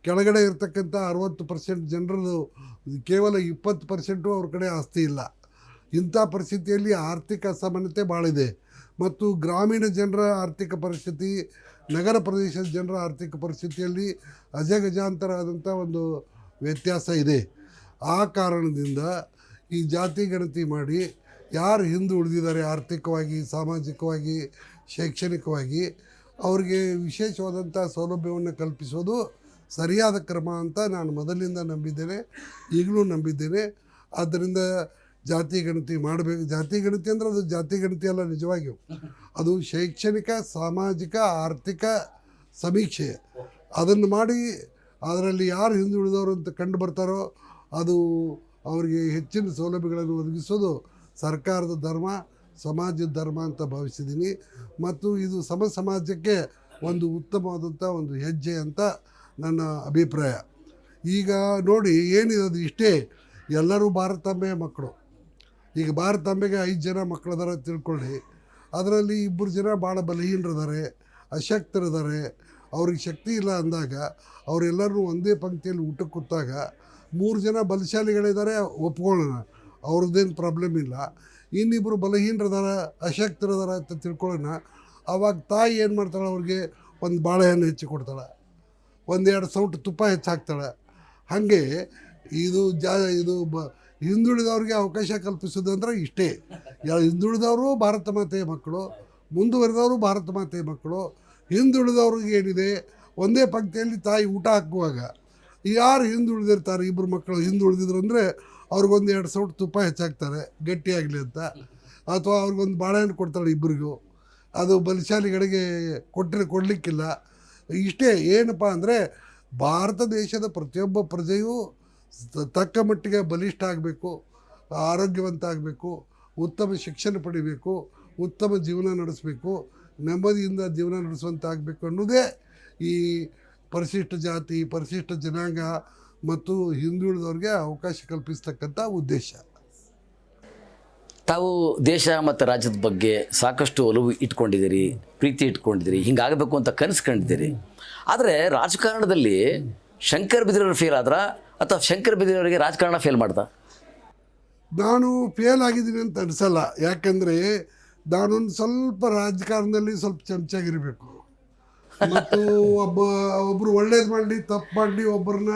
S2: ಕೆಳಗಡೆ ಇರ್ತಕ್ಕಂಥ 60% ಜನರದು ಕೇವಲ 20% ಅವ್ರ ಕಡೆ ಆಸ್ತಿ ಇಲ್ಲ. ಇಂಥ ಪರಿಸ್ಥಿತಿಯಲ್ಲಿ ಆರ್ಥಿಕ ಅಸಮಾನತೆ ಭಾಳಿದೆ. ಮತ್ತು ಗ್ರಾಮೀಣ ಜನರ ಆರ್ಥಿಕ ಪರಿಸ್ಥಿತಿ ನಗರ ಪ್ರದೇಶದ ಜನರ ಆರ್ಥಿಕ ಪರಿಸ್ಥಿತಿಯಲ್ಲಿ ಅಜಗಜಾಂತರ ಆದಂಥ ಒಂದು ವ್ಯತ್ಯಾಸ ಇದೆ. ಆ ಕಾರಣದಿಂದ ಈ ಜಾತಿ ಗಣತಿ ಮಾಡಿ ಯಾರು ಹಿಂದೆ ಉಳಿದಿದ್ದಾರೆ ಆರ್ಥಿಕವಾಗಿ, ಸಾಮಾಜಿಕವಾಗಿ, ಶೈಕ್ಷಣಿಕವಾಗಿ ಅವ್ರಿಗೆ ವಿಶೇಷವಾದಂಥ ಸೌಲಭ್ಯವನ್ನು ಕಲ್ಪಿಸೋದು ಸರಿಯಾದ ಕ್ರಮ ಅಂತ ನಾನು ಮೊದಲಿಂದ ನಂಬಿದ್ದೇನೆ, ಈಗಲೂ ನಂಬಿದ್ದೇನೆ. ಆದ್ದರಿಂದ ಜಾತಿ ಗಣತಿ ಮಾಡಬೇಕು. ಜಾತಿ ಗಣತಿ ಅಂದರೆ ಅದು ಜಾತಿ ಗಣತಿ ಅಲ್ಲ, ನಿಜವಾಗಿಯೂ ಅದು ಶೈಕ್ಷಣಿಕ, ಸಾಮಾಜಿಕ, ಆರ್ಥಿಕ ಸಮೀಕ್ಷೆ. ಅದನ್ನು ಮಾಡಿ ಅದರಲ್ಲಿ ಯಾರು ಹಿಂದುಳಿದವರು ಅಂತ ಕಂಡು ಬರ್ತಾರೋ ಅದು ಅವರಿಗೆ ಹೆಚ್ಚಿನ ಸೌಲಭ್ಯಗಳನ್ನು ಒದಗಿಸೋದು ಸರ್ಕಾರದ ಧರ್ಮ, ಸಮಾಜದ ಧರ್ಮ ಅಂತ ಭಾವಿಸಿದ್ದೀನಿ. ಮತ್ತು ಇದು ಸಮಾಜಕ್ಕೆ ಒಂದು ಉತ್ತಮವಾದಂಥ ಒಂದು ಹೆಜ್ಜೆ ಅಂತ ನನ್ನ ಅಭಿಪ್ರಾಯ. ಈಗ ನೋಡಿ ಏನಿದೆ ಅದು ಇಷ್ಟೇ, ಎಲ್ಲರೂ ಭಾರತಾಂಬೆಯ ಮಕ್ಕಳು. ಈಗ ಭಾರತಾಂಬೆಗೆ 5 ಜನ ಮಕ್ಕಳದಾರ ತಿಳ್ಕೊಳ್ಳಿ. ಅದರಲ್ಲಿ 2 ಜನ ಭಾಳ ಬಲಹೀನರಿದ್ದಾರೆ, ಅಶಕ್ತರಿದ್ದಾರೆ. ಅವ್ರಿಗೆ ಶಕ್ತಿ ಇಲ್ಲ ಅಂದಾಗ ಅವರೆಲ್ಲರೂ ಒಂದೇ ಪಂಕ್ತಿಯಲ್ಲಿ ಊಟಕ್ಕೆ ಕೂತಾಗ 3 ಜನ ಬಲಶಾಲಿಗಳಿದ್ದಾರೆ, ಒಪ್ಕೊಳ್ಳೋಣ, ಅವ್ರದ್ದೇನು ಪ್ರಾಬ್ಲಮ್ ಇಲ್ಲ. ಇನ್ನಿಬ್ಬರು ಬಲಹೀನರಿದಾರ, ಅಶಕ್ತರಿದಾರ ಅಂತ ತಿಳ್ಕೊಳ್ಳೋಣ. ಆವಾಗ ತಾಯಿ ಏನು ಮಾಡ್ತಾಳೆ, ಅವ್ರಿಗೆ ಒಂದು ಬಾಳೆಹಣ್ಣು ಹೆಚ್ಚಿ ಕೊಡ್ತಾಳೆ, 1-2 ಸೌಟು ತುಪ್ಪ ಹೆಚ್ಚಾಕ್ತಾಳೆ. ಹಾಗೆ ಇದು ಹಿಂದುಳಿದವ್ರಿಗೆ ಅವಕಾಶ ಕಲ್ಪಿಸೋದು ಅಂದರೆ ಇಷ್ಟೇ. ಹಿಂದುಳಿದವರು ಭಾರತ ಮಾತೆಯ ಮಕ್ಕಳು, ಮುಂದುವರೆದವರು ಭಾರತ ಮಾತೆಯ ಮಕ್ಕಳು. ಹಿಂದುಳಿದವ್ರಿಗೆ ಏನಿದೆ, ಒಂದೇ ಪಂಕ್ತಿಯಲ್ಲಿ ತಾಯಿ ಊಟ ಹಾಕುವಾಗ ಯಾರು ಹಿಂದುಳಿದಿರ್ತಾರೆ, 2 ಮಕ್ಕಳು ಹಿಂದುಳಿದಿದ್ರು ಅಂದರೆ ಅವ್ರಿಗೊಂದು 2 ಸೌಟು ತುಪ್ಪ ಹೆಚ್ಚಾಕ್ತಾರೆ ಗಟ್ಟಿಯಾಗಲಿ ಅಂತ, ಅಥವಾ ಅವ್ರಿಗೊಂದು ಬಾಳೆಹಣ್ಣು ಕೊಡ್ತಾಳೆ ಇಬ್ಬರಿಗೂ. ಅದು ಬಲಶಾಲಿಗಳಿಗೆ ಕೊಡಲಿಕ್ಕಿಲ್ಲ. ಇಷ್ಟೇ. ಏನಪ್ಪ ಅಂದರೆ ಭಾರತ ದೇಶದ ಪ್ರತಿಯೊಬ್ಬ ಪ್ರಜೆಯೂ ತಕ್ಕ ಮಟ್ಟಿಗೆ ಬಲಿಷ್ಠ ಆಗಬೇಕು, ಆರೋಗ್ಯವಂತ ಆಗಬೇಕು, ಉತ್ತಮ ಶಿಕ್ಷಣ ಪಡಿಬೇಕು, ಉತ್ತಮ ಜೀವನ ನಡೆಸಬೇಕು, ನೆಮ್ಮದಿಯಿಂದ ಜೀವನ ನಡೆಸುವಂತ ಆಗಬೇಕು ಅನ್ನೋದೇ ಈ ಪರಿಶಿಷ್ಟ ಜಾತಿ, ಪರಿಶಿಷ್ಟ ಜನಾಂಗ ಮತ್ತು ಹಿಂದುಳಿದವ್ರಿಗೆ ಅವಕಾಶ ಕಲ್ಪಿಸ್ತಕ್ಕಂಥ ಉದ್ದೇಶ.
S1: ತಾವು ದೇಶ ಮತ್ತು ರಾಜ್ಯದ ಬಗ್ಗೆ ಸಾಕಷ್ಟು ಒಲವು ಇಟ್ಕೊಂಡಿದ್ದೀರಿ, ಪ್ರೀತಿ ಇಟ್ಕೊಂಡಿದ್ದೀರಿ, ಹಿಂಗಾಗಬೇಕು ಅಂತ ಕನಸು ಕಂಡಿದ್ದೀರಿ. ಆದರೆ ರಾಜಕಾರಣದಲ್ಲಿ ಶಂಕರ್ ಬಿದರಿಯವರು ಫೇಲ್ ಆದ್ರ ಅಥವಾ ಶಂಕರ್ ಬಿದರಿಯವರಿಗೆ ರಾಜಕಾರಣ ಫೇಲ್ ಮಾಡ್ದ?
S2: ನಾನು ಫೇಲ್ ಆಗಿದ್ದೀನಿ ಅಂತ ಅನಿಸಲ್ಲ. ಯಾಕಂದರೆ ನಾನೊಂದು ಸ್ವಲ್ಪ ರಾಜಕಾರಣದಲ್ಲಿ ಸ್ವಲ್ಪ ಚಮಚಾಗಿರಬೇಕು, ಮತ್ತು ಒಬ್ಬರು ಒಳ್ಳೇದು ಮಾಡಲಿ ತಪ್ಪು ಮಾಡಲಿ ಒಬ್ಬರನ್ನ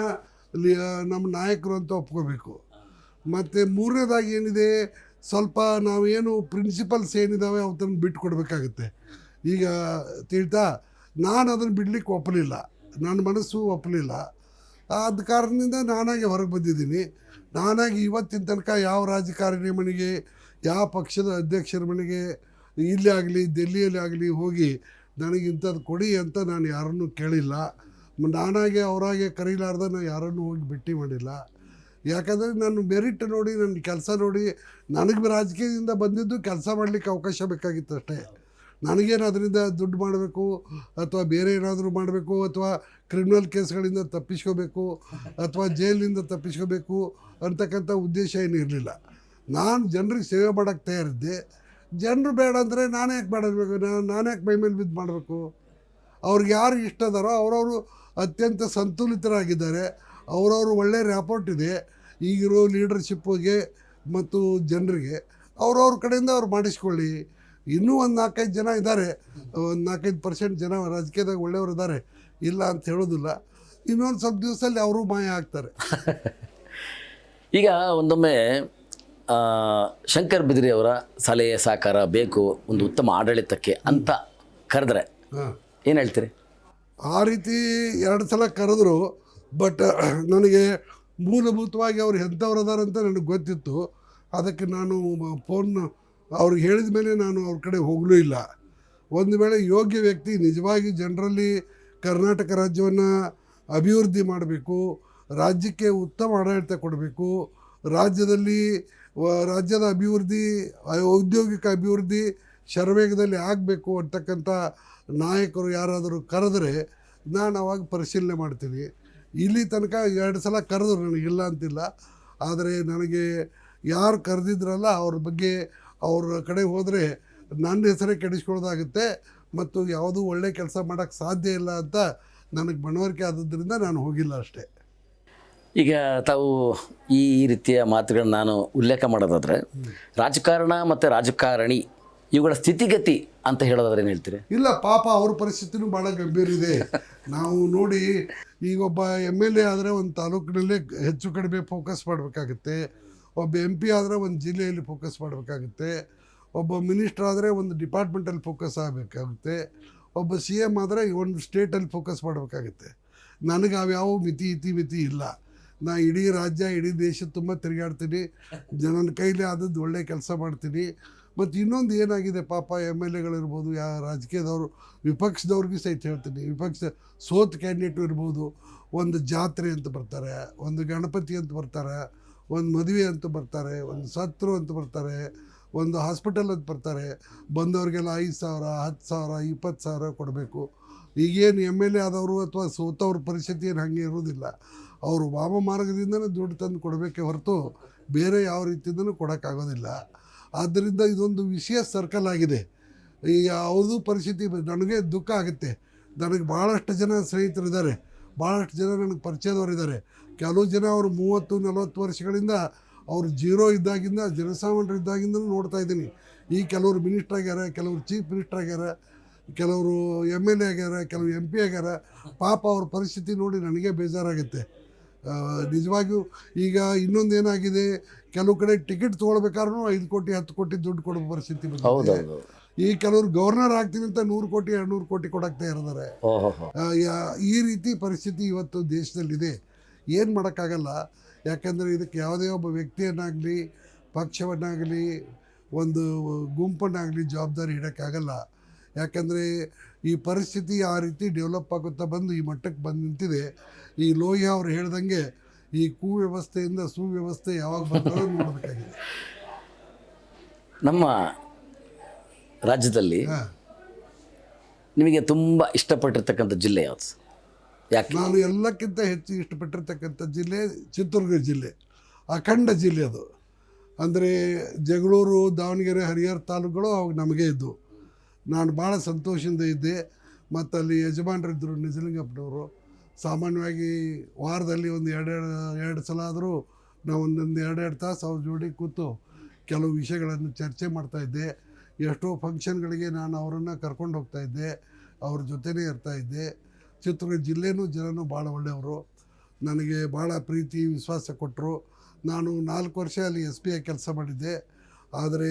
S2: ನಮ್ಮ ನಾಯಕರು ಅಂತ ಒಪ್ಕೋಬೇಕು. ಮತ್ತು ಮೂರನೇದಾಗಿ ಏನಿದೆ, ಸ್ವಲ್ಪ ನಾವೇನು ಪ್ರಿನ್ಸಿಪಲ್ಸ್ ಏನಿದ್ದಾವೆ ಅವತ್ತನ್ನು ಬಿಟ್ಟು ಕೊಡಬೇಕಾಗುತ್ತೆ. ಈಗ ತಿಳ್ತಾ ನಾನು ಅದನ್ನು ಬಿಡಲಿಕ್ಕೆ ಒಪ್ಪಲಿಲ್ಲ, ನನ್ನ ಮನಸ್ಸು ಒಪ್ಪಲಿಲ್ಲ. ಆದ ಕಾರಣದಿಂದ ನಾನಾಗಿ ಹೊರಗೆ ಬಂದಿದ್ದೀನಿ. ನಾನಾಗಿ ಇವತ್ತಿನ ತನಕ ಯಾವ ರಾಜಕಾರಣಿ ಮನೆಗೆ, ಯಾವ ಪಕ್ಷದ ಅಧ್ಯಕ್ಷರ ಮನೆಗೆ, ಇಲ್ಲೇ ಆಗಲಿ ಡೆಲ್ಲಿಯಲ್ಲಿ ಆಗಲಿ ಹೋಗಿ ನನಗಿಂಥದ್ದು ಕೊಡಿ ಅಂತ ನಾನು ಯಾರನ್ನೂ ಕೇಳಿಲ್ಲ. ನಾನಾಗೆ ಅವರಾಗೆ ಕರೀಲಾರ್ದ ನಾನು ಯಾರನ್ನೂ ಹೋಗಿ ಭೇಟಿ ಮಾಡಿಲ್ಲ. ಯಾಕಂದರೆ ನಾನು ಮೆರಿಟ್ ನೋಡಿ, ನನ್ನ ಕೆಲಸ ನೋಡಿ, ನನಗೆ ರಾಜಕೀಯದಿಂದ ಬಂದಿದ್ದು ಕೆಲಸ ಮಾಡಲಿಕ್ಕೆ ಅವಕಾಶ ಬೇಕಾಗಿತ್ತು ಅಷ್ಟೇ. ನನಗೇನು ಅದರಿಂದ ದುಡ್ಡು ಮಾಡಬೇಕು ಅಥವಾ ಬೇರೆ ಏನಾದರೂ ಮಾಡಬೇಕು ಅಥವಾ ಕ್ರಿಮಿನಲ್ ಕೇಸ್ಗಳಿಂದ ತಪ್ಪಿಸ್ಕೋಬೇಕು ಅಥವಾ ಜೈಲಿನಿಂದ ತಪ್ಪಿಸ್ಕೋಬೇಕು ಅಂತಕ್ಕಂಥ ಉದ್ದೇಶ ಏನೂ ಇರಲಿಲ್ಲ. ನಾನು ಜನರಿಗೆ ಸೇವೆ ಮಾಡೋಕ್ಕೆ ತಯಾರಿದ್ದೆ. ಜನರು ಬೇಡ ಅಂದರೆ ನಾನೇ ಯಾಕೆ ಮಾಡಬೇಕು, ನಾನೇ ಯಾಕೆ ಮೈ ಮೇಲೆ ಬಿದ್ದು ಮಾಡಬೇಕು? ಅವ್ರಿಗೆ ಯಾರು ಇಷ್ಟ ಅದಾರೋ ಅವರವರು ಅತ್ಯಂತ ಸಂತುಲಿತರಾಗಿದ್ದಾರೆ, ಅವರವರು ಒಳ್ಳೆಯ ರ್ಯಾಪೋರ್ಟ್ ಇದೆ ಈಗಿರೋ ಲೀಡರ್ಶಿಪ್ಪಿಗೆ ಮತ್ತು ಜನರಿಗೆ. ಅವ್ರವ್ರ ಕಡೆಯಿಂದ ಅವ್ರು ಮಾಡಿಸ್ಕೊಳ್ಳಿ. ಇನ್ನೂ ಒಂದು 4-5 ಜನ ಇದ್ದಾರೆ, ಒಂದು 4-5% ಜನ ರಾಜಕೀಯದಾಗ ಒಳ್ಳೆಯವರು ಇದ್ದಾರೆ, ಇಲ್ಲ ಅಂತ ಹೇಳೋದಿಲ್ಲ. ಇನ್ನೊಂದು ಸ್ವಲ್ಪ ದಿವಸದಲ್ಲಿ ಅವರು ಮಾಯ ಆಗ್ತಾರೆ.
S1: ಈಗ ಒಂದೊಮ್ಮೆ ಶಂಕರ್ ಬಿದರಿ ಅವರ ಸಲಹೆ ಸಹಕಾರ ಬೇಕು ಒಂದು ಉತ್ತಮ ಆಡಳಿತಕ್ಕೆ ಅಂತ ಕರೆದ್ರೆ ಏನು ಹೇಳ್ತೀರಿ?
S2: ಆ ರೀತಿ 2 ಸಲ ಕರೆದ್ರು. ಬಟ್ ನನಗೆ ಮೂಲಭೂತವಾಗಿ ಅವ್ರು ಎಂಥವ್ರು ಅದಾರಂತ ನನಗೆ ಗೊತ್ತಿತ್ತು. ಅದಕ್ಕೆ ನಾನು ಫೋನ್ ಅವ್ರಿಗೆ ಹೇಳಿದ ಮೇಲೆ ನಾನು ಅವ್ರ ಕಡೆ ಹೋಗಲೂ ಇಲ್ಲ. ಒಂದು ವೇಳೆ ಯೋಗ್ಯ ವ್ಯಕ್ತಿ ನಿಜವಾಗಿ ಜನರಲ್ಲಿ ಕರ್ನಾಟಕ ರಾಜ್ಯವನ್ನು ಅಭಿವೃದ್ಧಿ ಮಾಡಬೇಕು, ರಾಜ್ಯಕ್ಕೆ ಉತ್ತಮ ಆಡಳಿತ ಕೊಡಬೇಕು, ರಾಜ್ಯದ ಅಭಿವೃದ್ಧಿ, ಔದ್ಯೋಗಿಕ ಅಭಿವೃದ್ಧಿ ಶರವೇಗದಲ್ಲಿ ಆಗಬೇಕು ಅಂತಕ್ಕಂಥ ನಾಯಕರು ಯಾರಾದರೂ ಕರೆದರೆ ನಾನು ಅವಾಗ ಪರಿಶೀಲನೆ ಮಾಡ್ತೀನಿ. ಇಲ್ಲಿ ತನಕ 2 ಸಲ ಕರೆದ್ರು, ನನಗಿಲ್ಲ ಅಂತಿಲ್ಲ. ಆದರೆ ನನಗೆ ಯಾರು ಕರೆದಿದ್ರಲ್ಲ ಅವ್ರ ಬಗ್ಗೆ ಅವ್ರ ಕಡೆ ಹೋದರೆ ನನ್ನ ಹೆಸರೇ ಕೆಡಿಸ್ಕೊಳ್ಳೋದಾಗುತ್ತೆ ಮತ್ತು ಯಾವುದೂ ಒಳ್ಳೆಯ ಕೆಲಸ ಮಾಡೋಕ್ಕೆ ಸಾಧ್ಯ ಇಲ್ಲ ಅಂತ ನನಗೆ ಮನವರಿಕೆ ಆದದ್ರಿಂದ ನಾನು ಹೋಗಿಲ್ಲ ಅಷ್ಟೇ.
S1: ಈಗ ತಾವು ಈ ರೀತಿಯ ಮಾತುಗಳನ್ನ ನಾನು ಉಲ್ಲೇಖ ಮಾಡೋದಾದರೆ ರಾಜಕಾರಣ ಮತ್ತು ರಾಜಕಾರಣಿ ಇವುಗಳ ಸ್ಥಿತಿಗತಿ ಅಂತ ಹೇಳೋದಾದ್ರೆ ಏನು ಹೇಳ್ತೀರಿ?
S2: ಇಲ್ಲ, ಪಾಪ ಅವ್ರ ಪರಿಸ್ಥಿತಿನೂ ಭಾಳ ಗಂಭೀರ ಇದೆ. ನಾವು ನೋಡಿ, ಈಗ ಒಬ್ಬ MLA ಆದರೆ ಒಂದು ತಾಲೂಕಿನಲ್ಲೇ ಹೆಚ್ಚು ಕಡಿಮೆ ಫೋಕಸ್ ಮಾಡಬೇಕಾಗುತ್ತೆ, ಒಬ್ಬ MP ಆದರೆ ಒಂದು ಜಿಲ್ಲೆಯಲ್ಲಿ ಫೋಕಸ್ ಮಾಡಬೇಕಾಗುತ್ತೆ, ಒಬ್ಬ ಮಿನಿಸ್ಟ್ರ್ ಆದರೆ ಒಂದು ಡಿಪಾರ್ಟ್ಮೆಂಟಲ್ಲಿ ಫೋಕಸ್ ಆಗಬೇಕಾಗುತ್ತೆ, ಒಬ್ಬ CM ಆದರೆ ಒಂದು ಸ್ಟೇಟಲ್ಲಿ ಫೋಕಸ್ ಮಾಡಬೇಕಾಗುತ್ತೆ. ನನಗೆ ಅವ್ಯಾವ ಮಿತಿ ಇಲ್ಲ. ನಾ ಇಡೀ ರಾಜ್ಯ ಇಡೀ ದೇಶ ತುಂಬ ತಿರುಗಾಡ್ತೀನಿ, ನನ್ನ ಕೈಲಿ ಆದದ್ದು ಒಳ್ಳೆ ಕೆಲಸ ಮಾಡ್ತೀನಿ. ಮತ್ತು ಇನ್ನೊಂದು ಏನಾಗಿದೆ, ಪಾಪ MLAಗಳಿರ್ಬೋದು, ರಾಜಕೀಯದವರು, ವಿಪಕ್ಷದವ್ರಿಗೆ ಸಹಿತ ಹೇಳ್ತೀನಿ, ವಿಪಕ್ಷ ಸೋತ್ ಕ್ಯಾಂಡಿಡೇಟು ಇರ್ಬೋದು, ಒಂದು ಜಾತ್ರೆ ಅಂತ ಬರ್ತಾರೆ, ಒಂದು ಗಣಪತಿ ಅಂತ ಬರ್ತಾರೆ, ಒಂದು ಮದುವೆ ಅಂತ ಬರ್ತಾರೆ, ಒಂದು ಸತ್ರು ಅಂತ ಬರ್ತಾರೆ, ಒಂದು ಹಾಸ್ಪಿಟಲ್ ಅಂತ ಬರ್ತಾರೆ, ಬಂದವ್ರಿಗೆಲ್ಲ 5,000 10,000 20,000 ಕೊಡಬೇಕು. ಈಗೇನು MLA ಆದವರು ಅಥವಾ ಸೋತವ್ರ ಪರಿಸ್ಥಿತಿ ಏನು ಹಾಗೆ ಇರೋದಿಲ್ಲ. ಅವರು ವಾಮ ಮಾರ್ಗದಿಂದನೇ ದುಡ್ಡು ತಂದು ಕೊಡಬೇಕೆ ಹೊರತು ಬೇರೆ ಯಾವ ರೀತಿಯಿಂದನೂ ಕೊಡೋಕ್ಕಾಗೋದಿಲ್ಲ. ಆದ್ದರಿಂದ ಇದೊಂದು ವಿಷಯ ಸರ್ಕಲ್ ಆಗಿದೆ. ಈಗ ಅವ್ರದ್ದು ಪರಿಸ್ಥಿತಿ ನನಗೆ ದುಃಖ ಆಗುತ್ತೆ. ನನಗೆ ಭಾಳಷ್ಟು ಜನ ಸ್ನೇಹಿತರಿದ್ದಾರೆ, ಭಾಳಷ್ಟು ಜನ ನನಗೆ ಪರಿಚಯದವರಿದ್ದಾರೆ. ಕೆಲವು ಜನ ಅವರು 30-40 ವರ್ಷಗಳಿಂದ ಅವರು ಜೀರೋ ಇದ್ದಾಗಿಂದ, ಜನಸಾಮಾನ್ಯರು ಇದ್ದಾಗಿಂದಲೂ ನೋಡ್ತಾ ಇದ್ದೀನಿ. ಈ ಕೆಲವರು ಮಿನಿಸ್ಟ್ರ್ ಆಗ್ಯಾರ, ಕೆಲವರು ಚೀಫ್ ಮಿನಿಸ್ಟರ್ ಆಗ್ಯಾರ, ಕೆಲವರು MLA ಆಗ್ಯಾರ, ಕೆಲವರು MP ಆಗ್ಯಾರ. ಪಾಪ ಅವ್ರ ಪರಿಸ್ಥಿತಿ ನೋಡಿ ನನಗೆ ಬೇಜಾರಾಗುತ್ತೆ ನಿಜವಾಗಿಯೂ. ಈಗ ಇನ್ನೊಂದು ಏನಾಗಿದೆ, ಕೆಲವು ಕಡೆ ಟಿಕೆಟ್ ತೊಗೊಳ್ಬೇಕಾದ್ರೂ 5 ಕೋಟಿ 10 ಕೋಟಿ ದುಡ್ಡು ಕೊಡೋ ಪರಿಸ್ಥಿತಿ ಬಂದಿದೆ. ಈ ಕೆಲವರು ಗವರ್ನರ್ ಆಗ್ತೀನಿ ಅಂತ 100 ಕೋಟಿ 200 ಕೋಟಿ ಕೊಡಕ್ತಾ ಇರ್ತಾರೆ. ಈ ರೀತಿ ಪರಿಸ್ಥಿತಿ ಇವತ್ತು ದೇಶದಲ್ಲಿದೆ. ಏನು ಮಾಡೋಕ್ಕಾಗಲ್ಲ. ಯಾಕಂದರೆ ಇದಕ್ಕೆ ಯಾವುದೇ ಒಬ್ಬ ವ್ಯಕ್ತಿಯನ್ನಾಗಲಿ, ಪಕ್ಷವನ್ನಾಗಲಿ, ಒಂದು ಗುಂಪನ್ನಾಗಲಿ ಜವಾಬ್ದಾರಿ ಇಡೋಕ್ಕಾಗಲ್ಲ. ಯಾಕಂದರೆ ಈ ಪರಿಸ್ಥಿತಿ ಆ ರೀತಿ ಡೆವಲಪ್ ಆಗುತ್ತಾ ಬಂದು ಈ ಮಟ್ಟಕ್ಕೆ ಬಂದು ನಿಂತಿದೆ. ಈ ಲೋಹಿಯಾ ಅವರು ಹೇಳ್ದಂಗೆ ಈ ಕುವ್ಯವಸ್ಥೆಯಿಂದ ಸುವ್ಯವಸ್ಥೆ ಯಾವಾಗ ಬರ್ತದೋ ನೋಡಬೇಕಾಗಿದೆ.
S1: ನಮ್ಮ ರಾಜ್ಯದಲ್ಲಿ ನಿಮಗೆ ತುಂಬ ಇಷ್ಟಪಟ್ಟಿರ್ತಕ್ಕಂಥ ಜಿಲ್ಲೆ ಯಾವುದು? ಯಾಕೆ?
S2: ನಾನು ಎಲ್ಲಕ್ಕಿಂತ ಹೆಚ್ಚು ಇಷ್ಟಪಟ್ಟಿರ್ತಕ್ಕಂಥ ಜಿಲ್ಲೆ ಚಿತ್ರದುರ್ಗ ಜಿಲ್ಲೆ. ಅಖಂಡ ಜಿಲ್ಲೆ ಅದು. ಅಂದರೆ ಜಗಳೂರು, ದಾವಣಗೆರೆ, ಹರಿಹರ ತಾಲೂಕುಗಳು ಅವಾಗ ನಮಗೆ ಇದ್ದವು. ನಾನು ಭಾಳ ಸಂತೋಷದಿಂದ ಇದ್ದೆ. ಮತ್ತು ಅಲ್ಲಿ ಯಜಮಾನರಿದ್ದರು ನಿಜಲಿಂಗಪ್ಪನವರು. ಸಾಮಾನ್ಯವಾಗಿ ವಾರದಲ್ಲಿ ಒಂದು ಎರಡು ಸಲ ಆದರೂ ನಾವು ಒಂದೊಂದು 2 ತಾಸು ಅವ್ರ ಜೋಡಿ ಕೂತು ಕೆಲವು ವಿಷಯಗಳನ್ನು ಚರ್ಚೆ ಮಾಡ್ತಾಯಿದ್ದೆ. ಎಷ್ಟೋ ಫಂಕ್ಷನ್ಗಳಿಗೆ ನಾನು ಅವರನ್ನು ಕರ್ಕೊಂಡು ಹೋಗ್ತಾಯಿದ್ದೆ, ಅವ್ರ ಜೊತೆನೇ ಇರ್ತಾಯಿದ್ದೆ. ಚಿತ್ರದುರ್ಗ ಜಿಲ್ಲೆನೂ ಜನನೂ ಭಾಳ ಒಳ್ಳೆಯವರು, ನನಗೆ ಭಾಳ ಪ್ರೀತಿ ವಿಶ್ವಾಸ ಕೊಟ್ಟರು. ನಾನು 4 ವರ್ಷ ಅಲ್ಲಿ SP ಆಗಿ ಕೆಲಸ ಮಾಡಿದ್ದೆ. ಆದರೆ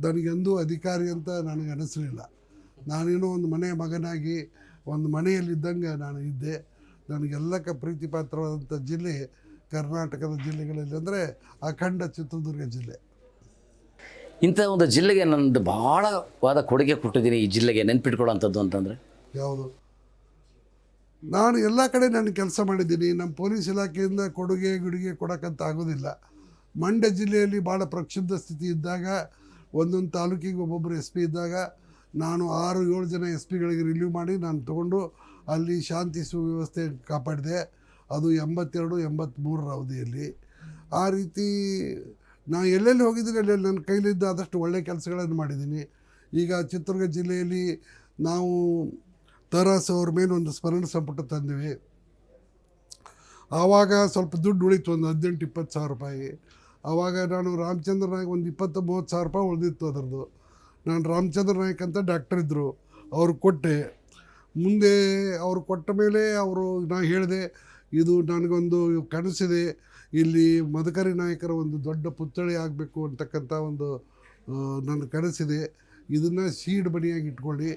S2: ನನಗೆಂದೂ ಅಧಿಕಾರಿ ಅಂತ ನನಗೆ ಅನಿಸಲಿಲ್ಲ. ನಾನೇನೋ ಒಂದು ಮನೆಯ ಮಗನಾಗಿ ಒಂದು ಮನೆಯಲ್ಲಿದ್ದಂಗೆ ನಾನು ಇದ್ದೆ. ನನಗೆಲ್ಲಕ್ಕೆ ಪ್ರೀತಿ ಪಾತ್ರವಾದಂಥ ಜಿಲ್ಲೆ ಕರ್ನಾಟಕದ ಜಿಲ್ಲೆಗಳಲ್ಲಿ ಅಂದರೆ ಅಖಂಡ ಚಿತ್ರದುರ್ಗ ಜಿಲ್ಲೆ.
S1: ಇಂಥ ಒಂದು ಜಿಲ್ಲೆಗೆ ನನ್ನದು ಭಾಳವಾದ ಕೊಡುಗೆ ಕೊಟ್ಟಿದ್ದೀನಿ, ಈ ಜಿಲ್ಲೆಗೆ ನೆನ್ಪಿಟ್ಕೊಳ್ಳೋಂಥದ್ದು ಅಂತಂದರೆ
S2: ಯಾವುದು? ನಾನು ಎಲ್ಲ ಕಡೆ ನಾನು ಕೆಲಸ ಮಾಡಿದ್ದೀನಿ. ನಮ್ಮ ಪೊಲೀಸ್ ಇಲಾಖೆಯಿಂದ ಕೊಡುಗೆ ಕೊಡೋಕ್ಕಂತ ಆಗೋದಿಲ್ಲ. ಮಂಡ್ಯ ಜಿಲ್ಲೆಯಲ್ಲಿ ಭಾಳ ಪ್ರಕ್ಷುಬ್ಧ ಸ್ಥಿತಿ ಇದ್ದಾಗ, ಒಂದೊಂದು ತಾಲೂಕಿಗೆ ಒಬ್ಬೊಬ್ಬರು SP ಇದ್ದಾಗ, ನಾನು 6-7 ಜನ SPಗಳಿಗೆ ರಿಲೀವ್ ಮಾಡಿ ನಾನು ತೊಗೊಂಡು ಅಲ್ಲಿ ಶಾಂತಿ ಸುವ್ಯವಸ್ಥೆ ಕಾಪಾಡಿದೆ. ಅದು 82-83 ಅವಧಿಯಲ್ಲಿ. ಆ ರೀತಿ ನಾನು ಎಲ್ಲೆಲ್ಲಿ ಹೋಗಿದ್ದೀನಿ ಅಲ್ಲೆಲ್ಲಿ ನನ್ನ ಕೈಲಿದ್ದ ಆದಷ್ಟು ಒಳ್ಳೆಯ ಕೆಲಸಗಳನ್ನು ಮಾಡಿದ್ದೀನಿ. ಈಗ ಚಿತ್ರದುರ್ಗ ಜಿಲ್ಲೆಯಲ್ಲಿ ನಾವು ತರಾಸು ಅವ್ರ ಮೇಲೆ ಒಂದು ಸ್ಮರಣ ಸಂಪುಟ ತಂದಿವಿ. ಆವಾಗ ಸ್ವಲ್ಪ ದುಡ್ಡು ಉಳಿತು, ಒಂದು 18-20 ಸಾವಿರ ರೂಪಾಯಿ. ಆವಾಗ ನಾನು ರಾಮಚಂದ್ರ ನಾಯ್ಕ ಒಂದು 20-30 ಸಾವಿರ ರೂಪಾಯಿ ಉಳಿದಿತ್ತು ಅದರದ್ದು. ನಾನು ರಾಮಚಂದ್ರ ನಾಯ್ಕ ಅಂತ ಡಾಕ್ಟರ್ ಇದ್ದರು, ಅವ್ರಿಗೆ ಕೊಟ್ಟೆ. ಮುಂದೆ ಅವ್ರು ಕೊಟ್ಟ ಮೇಲೆ ನಾನು ಹೇಳಿದೆ, ಇದು ನನಗೊಂದು ಕನಸಿದೆ, ಇಲ್ಲಿ ಮದಕರಿ ನಾಯಕರ ಒಂದು ದೊಡ್ಡ ಪುತ್ಥಳಿ ಆಗಬೇಕು ಅಂತಕ್ಕಂಥ ಒಂದು ನನ್ನ ಕನಸಿದೆ. ಇದನ್ನು ಸೀಡ್ ಮನಿಯಾಗಿ ಇಟ್ಕೊಳ್ಳಿ,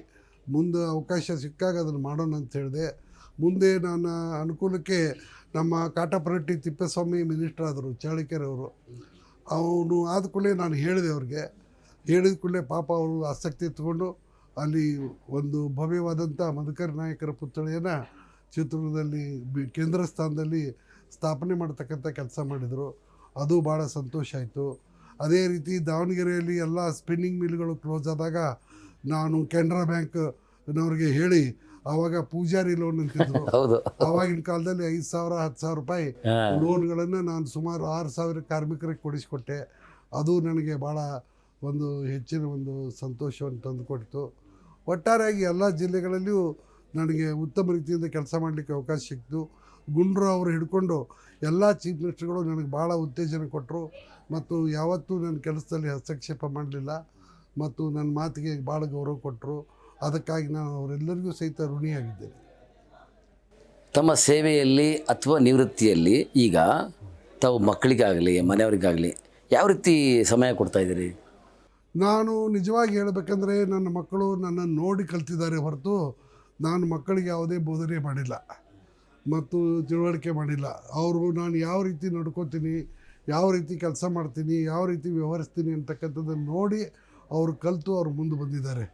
S2: ಮುಂದೆ ಅವಕಾಶ ಸಿಕ್ಕಾಗ ಅದನ್ನು ಮಾಡೋಣ ಅಂತ ಹೇಳಿದೆ. ಮುಂದೆ ನನ್ನ ಅನುಕೂಲಕ್ಕೆ ನಮ್ಮ ಕಾಟಪರಟ್ಟಿ ತಿಪ್ಪೇಸ್ವಾಮಿ ಮಿನಿಸ್ಟರ್ ಆದರು, ಚಾಳಕೆರೆ ಅವರು. ಅವನು ಆದ ಕೂಡಲೇ ನಾನು ಹೇಳಿದೆ ಅವ್ರಿಗೆ. ಹೇಳಿದ ಕೂಡಲೇ ಪಾಪ ಅವರು ಆಸಕ್ತಿ ತಗೊಂಡು ಅಲ್ಲಿ ಒಂದು ಭವ್ಯವಾದಂಥ ಮದಕರಿ ನಾಯಕರ ಪುತ್ಥಳಿಯನ್ನು ಚಿತ್ರದುರ್ಗದಲ್ಲಿ ಕೇಂದ್ರ ಸ್ಥಾನದಲ್ಲಿ ಸ್ಥಾಪನೆ ಮಾಡ್ತಕ್ಕಂಥ ಕೆಲಸ ಮಾಡಿದರು. ಅದು ಭಾಳ ಸಂತೋಷ ಆಯಿತು. ಅದೇ ರೀತಿ ದಾವಣಗೆರೆಯಲ್ಲಿ ಎಲ್ಲ ಸ್ಪಿನ್ನಿಂಗ್ ಮಿಲ್ಗಳು ಕ್ಲೋಸ್ ಆದಾಗ ನಾನು ಕೆನರಾ ಬ್ಯಾಂಕ್ನವ್ರಿಗೆ ಹೇಳಿ, ಆವಾಗ ಪೂಜಾರಿ ಲೋನ್ ಅಂತಿದ್ರು. ಆವಾಗಿನ ಕಾಲದಲ್ಲಿ 5,000 10,000 ರೂಪಾಯಿ ಲೋನ್ಗಳನ್ನು ನಾನು ಸುಮಾರು 6,000 ಕಾರ್ಮಿಕರಿಗೆ ಕೊಡಿಸಿಕೊಟ್ಟೆ. ಅದು ನನಗೆ ಭಾಳ ಒಂದು ಹೆಚ್ಚಿನ ಒಂದು ಸಂತೋಷವನ್ನು ತಂದುಕೊಡ್ತು. ಒಟ್ಟಾರೆಯಾಗಿ ಎಲ್ಲ ಜಿಲ್ಲೆಗಳಲ್ಲಿಯೂ ನನಗೆ ಉತ್ತಮ ರೀತಿಯಿಂದ ಕೆಲಸ ಮಾಡಲಿಕ್ಕೆ ಅವಕಾಶ ಸಿಕ್ತು. ಗುಂಡ್ರಾವ್ ಅವರು ಹಿಡ್ಕೊಂಡು ಎಲ್ಲ ಚೀಫ್ ಮಿನಿಸ್ಟರ್ಗಳು ನನಗೆ ಭಾಳ ಉತ್ತೇಜನ ಕೊಟ್ಟರು ಮತ್ತು ಯಾವತ್ತೂ ನನ್ನ ಕೆಲಸದಲ್ಲಿ ಹಸ್ತಕ್ಷೇಪ ಮಾಡಲಿಲ್ಲ. ಮತ್ತು ನನ್ನ ಮಾತಿಗೆ ಭಾಳ ಗೌರವ ಕೊಟ್ಟರು. ಅದಕ್ಕಾಗಿ ನಾನು ಅವರೆಲ್ಲರಿಗೂ ಸಹಿತ ಋಣಿಯಾಗಿದ್ದೇನೆ.
S1: ತಮ್ಮ ಸೇವೆಯಲ್ಲಿ ಅಥವಾ ನಿವೃತ್ತಿಯಲ್ಲಿ ಈಗ ತಾವು ಮಕ್ಕಳಿಗಾಗಲಿ ಮನೆಯವರಿಗಾಗಲಿ ಯಾವ ರೀತಿ ಸಮಯ ಕೊಡ್ತಾಯಿದ್ದೀರಿ?
S2: ನಾನು ನಿಜವಾಗಿ ಹೇಳಬೇಕಂದ್ರೆ ನನ್ನ ಮಕ್ಕಳು ನನ್ನನ್ನು ನೋಡಿ ಕಲ್ತಿದ್ದಾರೆ ಹೊರತು ನಾನು ಮಕ್ಕಳಿಗೆ ಯಾವುದೇ ಬೋಧನೆ ಮಾಡಿಲ್ಲ ಮತ್ತು ತಿಳುವಳಿಕೆ ಮಾಡಿಲ್ಲ. ಅವರು ನಾನು ಯಾವ ರೀತಿ ನಡ್ಕೋತೀನಿ, ಯಾವ ರೀತಿ ಕೆಲಸ ಮಾಡ್ತೀನಿ, ಯಾವ ರೀತಿ ವ್ಯವಹರಿಸ್ತೀನಿ ಅಂತಕ್ಕಂಥದ್ದನ್ನು ನೋಡಿ ಅವರು ಕಲಿತು ಅವ್ರು ಮುಂದೆ ಬಂದಿದ್ದಾರೆ.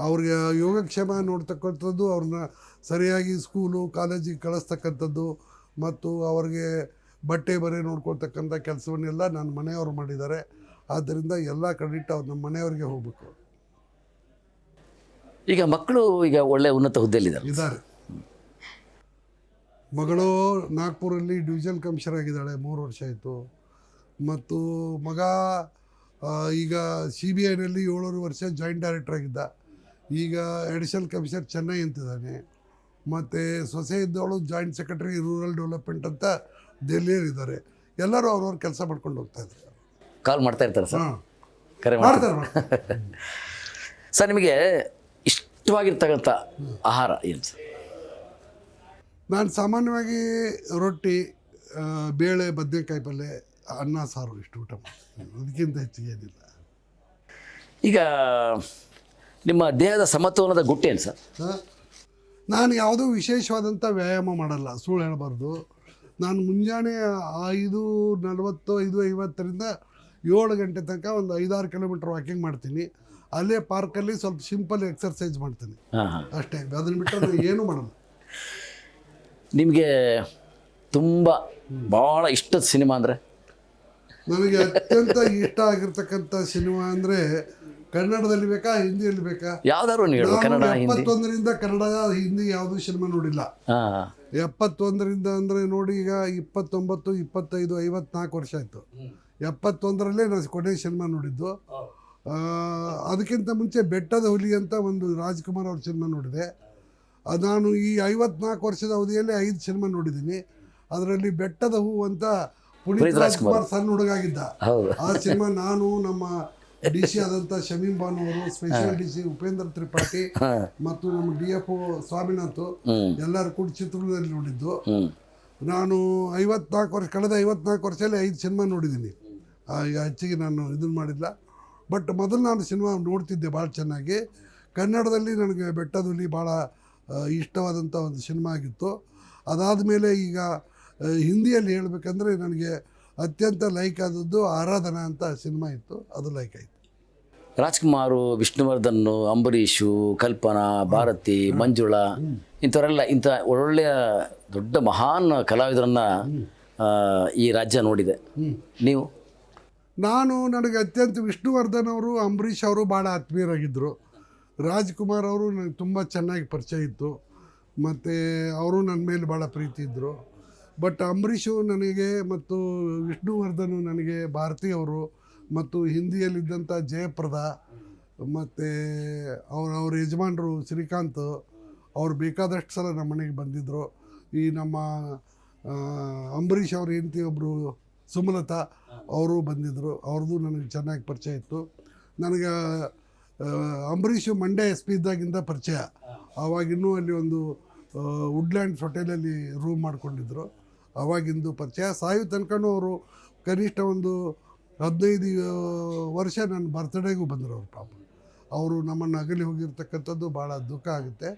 S2: ಅವ್ರಿಗೆ ಯೋಗಕ್ಷೇಮ ನೋಡ್ತಕ್ಕಂಥದ್ದು, ಅವ್ರನ್ನ ಸರಿಯಾಗಿ ಸ್ಕೂಲು ಕಾಲೇಜಿಗೆ ಕಳಿಸ್ತಕ್ಕಂಥದ್ದು ಮತ್ತು ಅವ್ರಿಗೆ ಬಟ್ಟೆ ಬರೆ ನೋಡ್ಕೊಳ್ತಕ್ಕಂಥ ಕೆಲಸವನ್ನೆಲ್ಲ ನನ್ನ ಮನೆಯವರು ಮಾಡಿದ್ದಾರೆ. ಆದ್ದರಿಂದ ಎಲ್ಲ ಕ್ರೆಡಿಟ್ ಅವ್ರು ನಮ್ಮ ಮನೆಯವರಿಗೆ ಹೋಗಬೇಕು.
S1: ಈಗ ಮಕ್ಕಳು ಈಗ ಒಳ್ಳೆ ಉನ್ನತ ಹುದ್ದೆಯಲ್ಲಿದ್ದಾರೆ.
S2: ಇದ್ದಾರೆ. ಮಗಳು ನಾಗ್ಪುರಲ್ಲಿ ಡಿವಿಷನ್ ಕಮಿಷನರ್ ಆಗಿದ್ದಾಳೆ, 3 ವರ್ಷ ಆಯಿತು. ಮತ್ತು ಮಗ ಈಗ CBIನಲ್ಲಿ 7 ವರ್ಷ ಜಾಯಿಂಟ್ ಡೈರೆಕ್ಟರ್ ಆಗಿದ್ದ. ಈಗ ಅಡಿಷನಲ್ ಕಮಿಷನರ್ ಚೆನ್ನೈ ಅಂತಿದ್ದಾನೆ. ಮತ್ತು ಸೊಸೆ ಇದ್ದವಳು ಜಾಯಿಂಟ್ ಸೆಕ್ರೆಟರಿ ರೂರಲ್ ಡೆವಲಪ್ಮೆಂಟ್ ಅಂತ ದೆಹಲಿಯಲ್ಲಿದ್ದಾರೆ. ಎಲ್ಲರೂ ಅವ್ರವ್ರ ಕೆಲಸ ಮಾಡ್ಕೊಂಡು ಹೋಗ್ತಾ ಇದ್ದಾರೆ.
S1: ಕಾಲ್ ಮಾಡ್ತಾ ಇರ್ತಾರೆ ಸರ್?
S2: ಹಾಂ,
S1: ಕರೆ
S2: ಮಾಡ್ತಾರೆ.
S1: ಸರ್, ನಿಮಗೆ ಇಷ್ಟವಾಗಿರ್ತಕ್ಕಂಥ ಆಹಾರ ಏನು ಸರ್?
S2: ನಾನು ಸಾಮಾನ್ಯವಾಗಿ ರೊಟ್ಟಿ, ಬೇಳೆ, ಬದನೆಕಾಯಿ ಪಲ್ಯ, ಅನ್ನ ಸಾರು ಇಷ್ಟು ಊಟ ಮಾಡ್ತೀನಿ. ಅದಕ್ಕಿಂತ ಹೆಚ್ಚಿಗೆ ಏನಿಲ್ಲ.
S1: ಈಗ ನಿಮ್ಮ ದೇಹದ ಸಮತೋಲನದ ಗುಟ್ಟೇನು ಸರ್?
S2: ನಾನು ಯಾವುದೂ ವಿಶೇಷವಾದಂಥ ವ್ಯಾಯಾಮ ಮಾಡಲ್ಲ, ಸುಳ್ಳು ಹೇಳಬಾರ್ದು. ನಾನು ಮುಂಜಾನೆ 5:40, 5:50ರಿಂದ 7 ಗಂಟೆ ತನಕ ಒಂದು 5-6 ಕಿಲೋಮೀಟ್ರ್ ವಾಕಿಂಗ್ ಮಾಡ್ತೀನಿ. ಅಲ್ಲೇ ಪಾರ್ಕಲ್ಲಿ ಸ್ವಲ್ಪ ಸಿಂಪಲ್ ಎಕ್ಸರ್ಸೈಸ್ ಮಾಡ್ತೀನಿ ಅಷ್ಟೇ. ಅದನ್ನು ಬಿಟ್ಟರೆ ನಾನು ಏನೂ ಮಾಡಲ್ಲ.
S1: ನಿಮಗೆ ತುಂಬ ಭಾಳ ಇಷ್ಟದ ಸಿನಿಮಾ ಅಂದರೆ?
S2: ನನಗೆ ಅತ್ಯಂತ ಇಷ್ಟ ಆಗಿರ್ತಕ್ಕಂಥ ಸಿನಿಮಾ ಅಂದರೆ ಕನ್ನಡದಲ್ಲಿ ಬೇಕಾ ಹಿಂದಿಯಲ್ಲಿ ಬೇಕಾ?
S1: ಯಾವ್ದಾದ್ರು ನೀವು ಹೇಳಿ. ಕನ್ನಡ, ಹಿಂದಿ?
S2: 71ರಿಂದ ಕನ್ನಡ ಹಿಂದಿ ಯಾವುದೂ ಸಿನಿಮಾ ನೋಡಿಲ್ಲ. 71ರಿಂದ ಅಂದರೆ ನೋಡಿ, ಈಗ 29, 25, 54 ವರ್ಷ ಆಯಿತು. 71ರಲ್ಲೇ ನಾನು ಕೊನೆ ಸಿನಿಮಾ ನೋಡಿದ್ದು. ಅದಕ್ಕಿಂತ ಮುಂಚೆ ಬೆಟ್ಟದ ಹುಲಿ ಅಂತ ಒಂದು ರಾಜ್ಕುಮಾರ್ ಅವ್ರ ಸಿನಿಮಾ ನೋಡಿದೆ. ನಾನು ಈ 54 ವರ್ಷದ ಅವಧಿಯಲ್ಲಿ 5 ಸಿನಿಮಾ ನೋಡಿದ್ದೀನಿ. ಅದರಲ್ಲಿ ಬೆಟ್ಟದ ಹೂ ಅಂತ ಪುನೀತ್ ರಾಜ್ಕುಮಾರ್ ಸಣ್ಣ ಹುಡುಗಾಗಿದ್ದ ಆ ಸಿನಿಮಾ ನಾನು, ನಮ್ಮ DC ಆದಂಥ ಶಮೀಮ್ ಬಾನು ಅವರು, ಸ್ಪೆಷಲ್ DC ಉಪೇಂದ್ರ ತ್ರಿಪಾಠಿ ಮತ್ತು ನಮ್ಮ DFO ಸ್ವಾಮಿನಾಥ್ ಎಲ್ಲರೂ ಕೂಡ ಚಿತ್ರದುರ್ಗದಲ್ಲಿ ನೋಡಿದ್ದು. ನಾನು ಕಳೆದ 54 ವರ್ಷದಲ್ಲಿ 5 ಸಿನಿಮಾ ನೋಡಿದ್ದೀನಿ. ಹೆಚ್ಚಿಗೆ ನಾನು ಇದನ್ನು ಮಾಡಿಲ್ಲ. ಬಟ್ ಮೊದಲು ನಾನು ಸಿನಿಮಾ ನೋಡ್ತಿದ್ದೆ ಭಾಳ ಚೆನ್ನಾಗಿ. ಕನ್ನಡದಲ್ಲಿ ನನಗೆ ಬೆಟ್ಟದ ಹುಲಿ ಭಾಳ ಇಷ್ಟವಾದಂಥ ಒಂದು ಸಿನಿಮಾ ಆಗಿತ್ತು. ಅದಾದಮೇಲೆ ಈಗ ಹಿಂದಿಯಲ್ಲಿ ಹೇಳಬೇಕಂದ್ರೆ ನನಗೆ ಅತ್ಯಂತ ಲೈಕ್ ಆದದ್ದು ಆರಾಧನಾ ಅಂತ ಸಿನಿಮಾ ಇತ್ತು, ಅದು ಲೈಕ್ ಆಯಿತು.
S1: ರಾಜ್ಕುಮಾರು, ವಿಷ್ಣುವರ್ಧನ್, ಅಂಬರೀಷು, ಕಲ್ಪನಾ, ಭಾರತಿ, ಮಂಜುಳಾ ಇಂಥವರೆಲ್ಲ ಇಂಥ ಒಳ್ಳೆಯ ದೊಡ್ಡ ಮಹಾನ್ ಕಲಾವಿದರನ್ನು ಈ ರಾಜ್ಯ ನೋಡಿದೆ. ನೀವು?
S2: ನನಗೆ ಅತ್ಯಂತ ವಿಷ್ಣುವರ್ಧನ್ ಅವರು, ಅಂಬರೀಷ್ ಅವರು ಭಾಳ ಆತ್ಮೀಯರಾಗಿದ್ದರು. ರಾಜ್ಕುಮಾರ್ ಅವರು ನನಗೆ ತುಂಬ ಚೆನ್ನಾಗಿ ಪರಿಚಯ ಇತ್ತು ಮತ್ತು ಅವರು ನನ್ನ ಮೇಲೆ ಭಾಳ ಪ್ರೀತಿ ಇದ್ದರು. ಬಟ್ ಅಂಬರೀಷು ನನಗೆ ಮತ್ತು ವಿಷ್ಣುವರ್ಧನು ನನಗೆ, ಭಾರತಿ ಅವರು ಮತ್ತು ಹಿಂದಿಯಲ್ಲಿದ್ದಂಥ ಜಯಪ್ರದಾ ಮತ್ತು ಅವ್ರ ಯಜಮಾನರು ಶ್ರೀಕಾಂತ್ ಅವ್ರು ಬೇಕಾದಷ್ಟು ಸಲ ನಮ್ಮ ಮನೆಗೆ ಬಂದಿದ್ದರು. ಈ ನಮ್ಮ ಅಂಬರೀಷ್ ಅವ್ರ ಹೆಂಡತಿ ಒಬ್ಬರು ಸುಮಲತಾ ಅವರು ಬಂದಿದ್ದರು. ಅವ್ರದ್ದು ನನಗೆ ಚೆನ್ನಾಗಿ ಪರಿಚಯ ಇತ್ತು. ನನಗೆ ಅಂಬರೀಷು ಮಂಡ್ಯ SP ಇದ್ದಾಗಿಂದ ಪರಿಚಯ. ಆವಾಗಿನ್ನೂ ಅಲ್ಲಿ ಒಂದು ವುಡ್ಲ್ಯಾಂಡ್ಸ್ ಹೋಟೆಲಲ್ಲಿ ರೂಮ್ ಮಾಡ್ಕೊಂಡಿದ್ರು. ಆವಾಗಿಂದು ಪರಿಚಯ. ಸಾಯೋ ತನಕನೂ ಅವರು ಕನಿಷ್ಠ ಒಂದು 15 ವರ್ಷ ನನ್ನ ಬರ್ತ್ಡೇಗೂ ಬಂದರು ಅವರು. ಪಾಪ ಅವರು ನಮ್ಮನ್ನು ಅಗಲಿ ಹೋಗಿರ್ತಕ್ಕಂಥದ್ದು ಭಾಳ ದುಃಖ ಆಗುತ್ತೆ.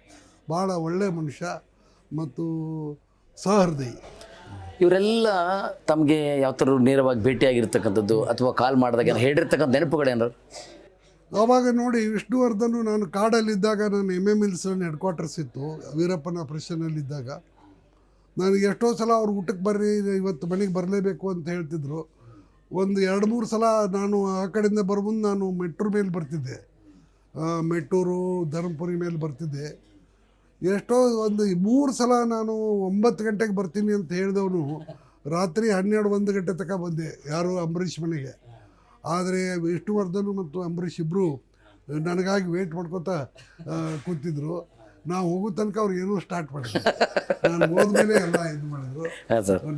S2: ಭಾಳ ಒಳ್ಳೆಯ ಮನುಷ್ಯ ಮತ್ತು ಸಹೃದಯಿ.
S1: ಇವರೆಲ್ಲ ತಮಗೆ ಯಾವ ಥರ ನೇರವಾಗಿ ಭೇಟಿಯಾಗಿರ್ತಕ್ಕಂಥದ್ದು ಅಥವಾ ಕಾಲ್ ಮಾಡಿದಾಗ ಹೇಳಿರ್ತಕ್ಕಂಥ ನೆನಪುಗಳೇನಾರು?
S2: ಆವಾಗ ನೋಡಿ, ವಿಷ್ಣುವರ್ಧನು ನಾನು ಕಾಡಲ್ಲಿದ್ದಾಗ ನಾನು MMLS ಹೆಡ್ ಕ್ವಾರ್ಟರ್ಸ್ ಇತ್ತು, ವೀರಪ್ಪನ ಆಪರೇಷನಲ್ಲಿದ್ದಾಗ ನನಗೆ ಎಷ್ಟೋ ಸಲ ಅವ್ರು ಊಟಕ್ಕೆ ಬರ್ರಿ, ಇವತ್ತು ಮನೆಗೆ ಬರಲೇಬೇಕು ಅಂತ ಹೇಳ್ತಿದ್ರು. ಒಂದು 2-3 ಸಲ ನಾನು ಆ ಕಡೆಯಿಂದ ಬರ್ಬಂದು ನಾನು ಮೆಟ್ರೋ ಮೇಲೆ ಬರ್ತಿದ್ದೆ, ಮೆಟ್ಟೂರು ಧರ್ಮಪುರಿ ಮೇಲೆ ಬರ್ತಿದ್ದೆ. ಎಷ್ಟೋ ಒಂದು 3 ಸಲ ನಾನು 9 ಗಂಟೆಗೆ ಬರ್ತೀನಿ ಅಂತ ಹೇಳಿದವನು ರಾತ್ರಿ 12-1 ಗಂಟೆ ತನಕ ಬಂದೆ, ಯಾರು ಅಂಬರೀಷ್ ಮನೆಗೆ. ಆದರೆ ವಿಷ್ಣುವರ್ಧನು ಮತ್ತು ಅಂಬರೀಷ್ ಇಬ್ಬರು ನನಗಾಗಿ ವೇಟ್ ಮಾಡ್ಕೊತ ಕೂತಿದ್ರು. ನಾವು ಹೋಗೋ ತನಕ ಅವ್ರು ಏನೂ ಸ್ಟಾರ್ಟ್ ಮಾಡಿದ್ರು. ನಾನು ಹೋದ್ಮೇಲೆ ಎಲ್ಲ ಇದು ಮಾಡಿದ್ರು.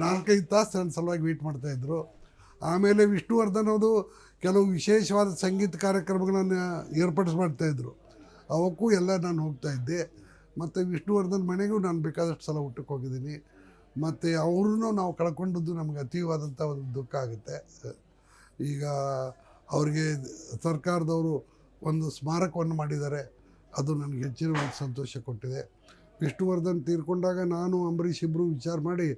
S2: 4-5 ತಾಸು ನನ್ನ ಸಲುವಾಗಿ ವೇಟ್ ಮಾಡ್ತಾಯಿದ್ರು. ಆಮೇಲೆ ವಿಷ್ಣುವರ್ಧನ್ ಅವರು ಕೆಲವು ವಿಶೇಷವಾದ ಸಂಗೀತ ಕಾರ್ಯಕ್ರಮಗಳನ್ನು ಮಾಡ್ತಾಯಿದ್ರು. ಅವಕ್ಕೂ ಎಲ್ಲ ನಾನು ಹೋಗ್ತಾಯಿದ್ದೆ. ಮತ್ತು ವಿಷ್ಣುವರ್ಧನ್ ಮನೆಗೂ ನಾನು ಬೇಕಾದಷ್ಟು ಸಲ ಊಟಕ್ಕೆ ಹೋಗಿದ್ದೀನಿ. ಮತ್ತು ಅವ್ರನ್ನೂ ನಾವು ಕಳ್ಕೊಂಡದ್ದು ನಮಗೆ ಅತೀವಾದಂಥ ಒಂದು ದುಃಖ ಆಗುತ್ತೆ. ಈಗ ಅವ್ರಿಗೆ ಸರ್ಕಾರದವರು ಒಂದು ಸ್ಮಾರಕವನ್ನು ಮಾಡಿದ್ದಾರೆ, ಅದು ನನಗೆ ಹೆಚ್ಚಿನ ಒಂದು ಸಂತೋಷ ಕೊಟ್ಟಿದೆ. ವಿಷ್ಣುವರ್ಧನ್ ತೀರ್ಕೊಂಡಾಗ ನಾನು ಅಂಬರೀಷ್ ಇಬ್ಬರು ವಿಚಾರ ಮಾಡಿ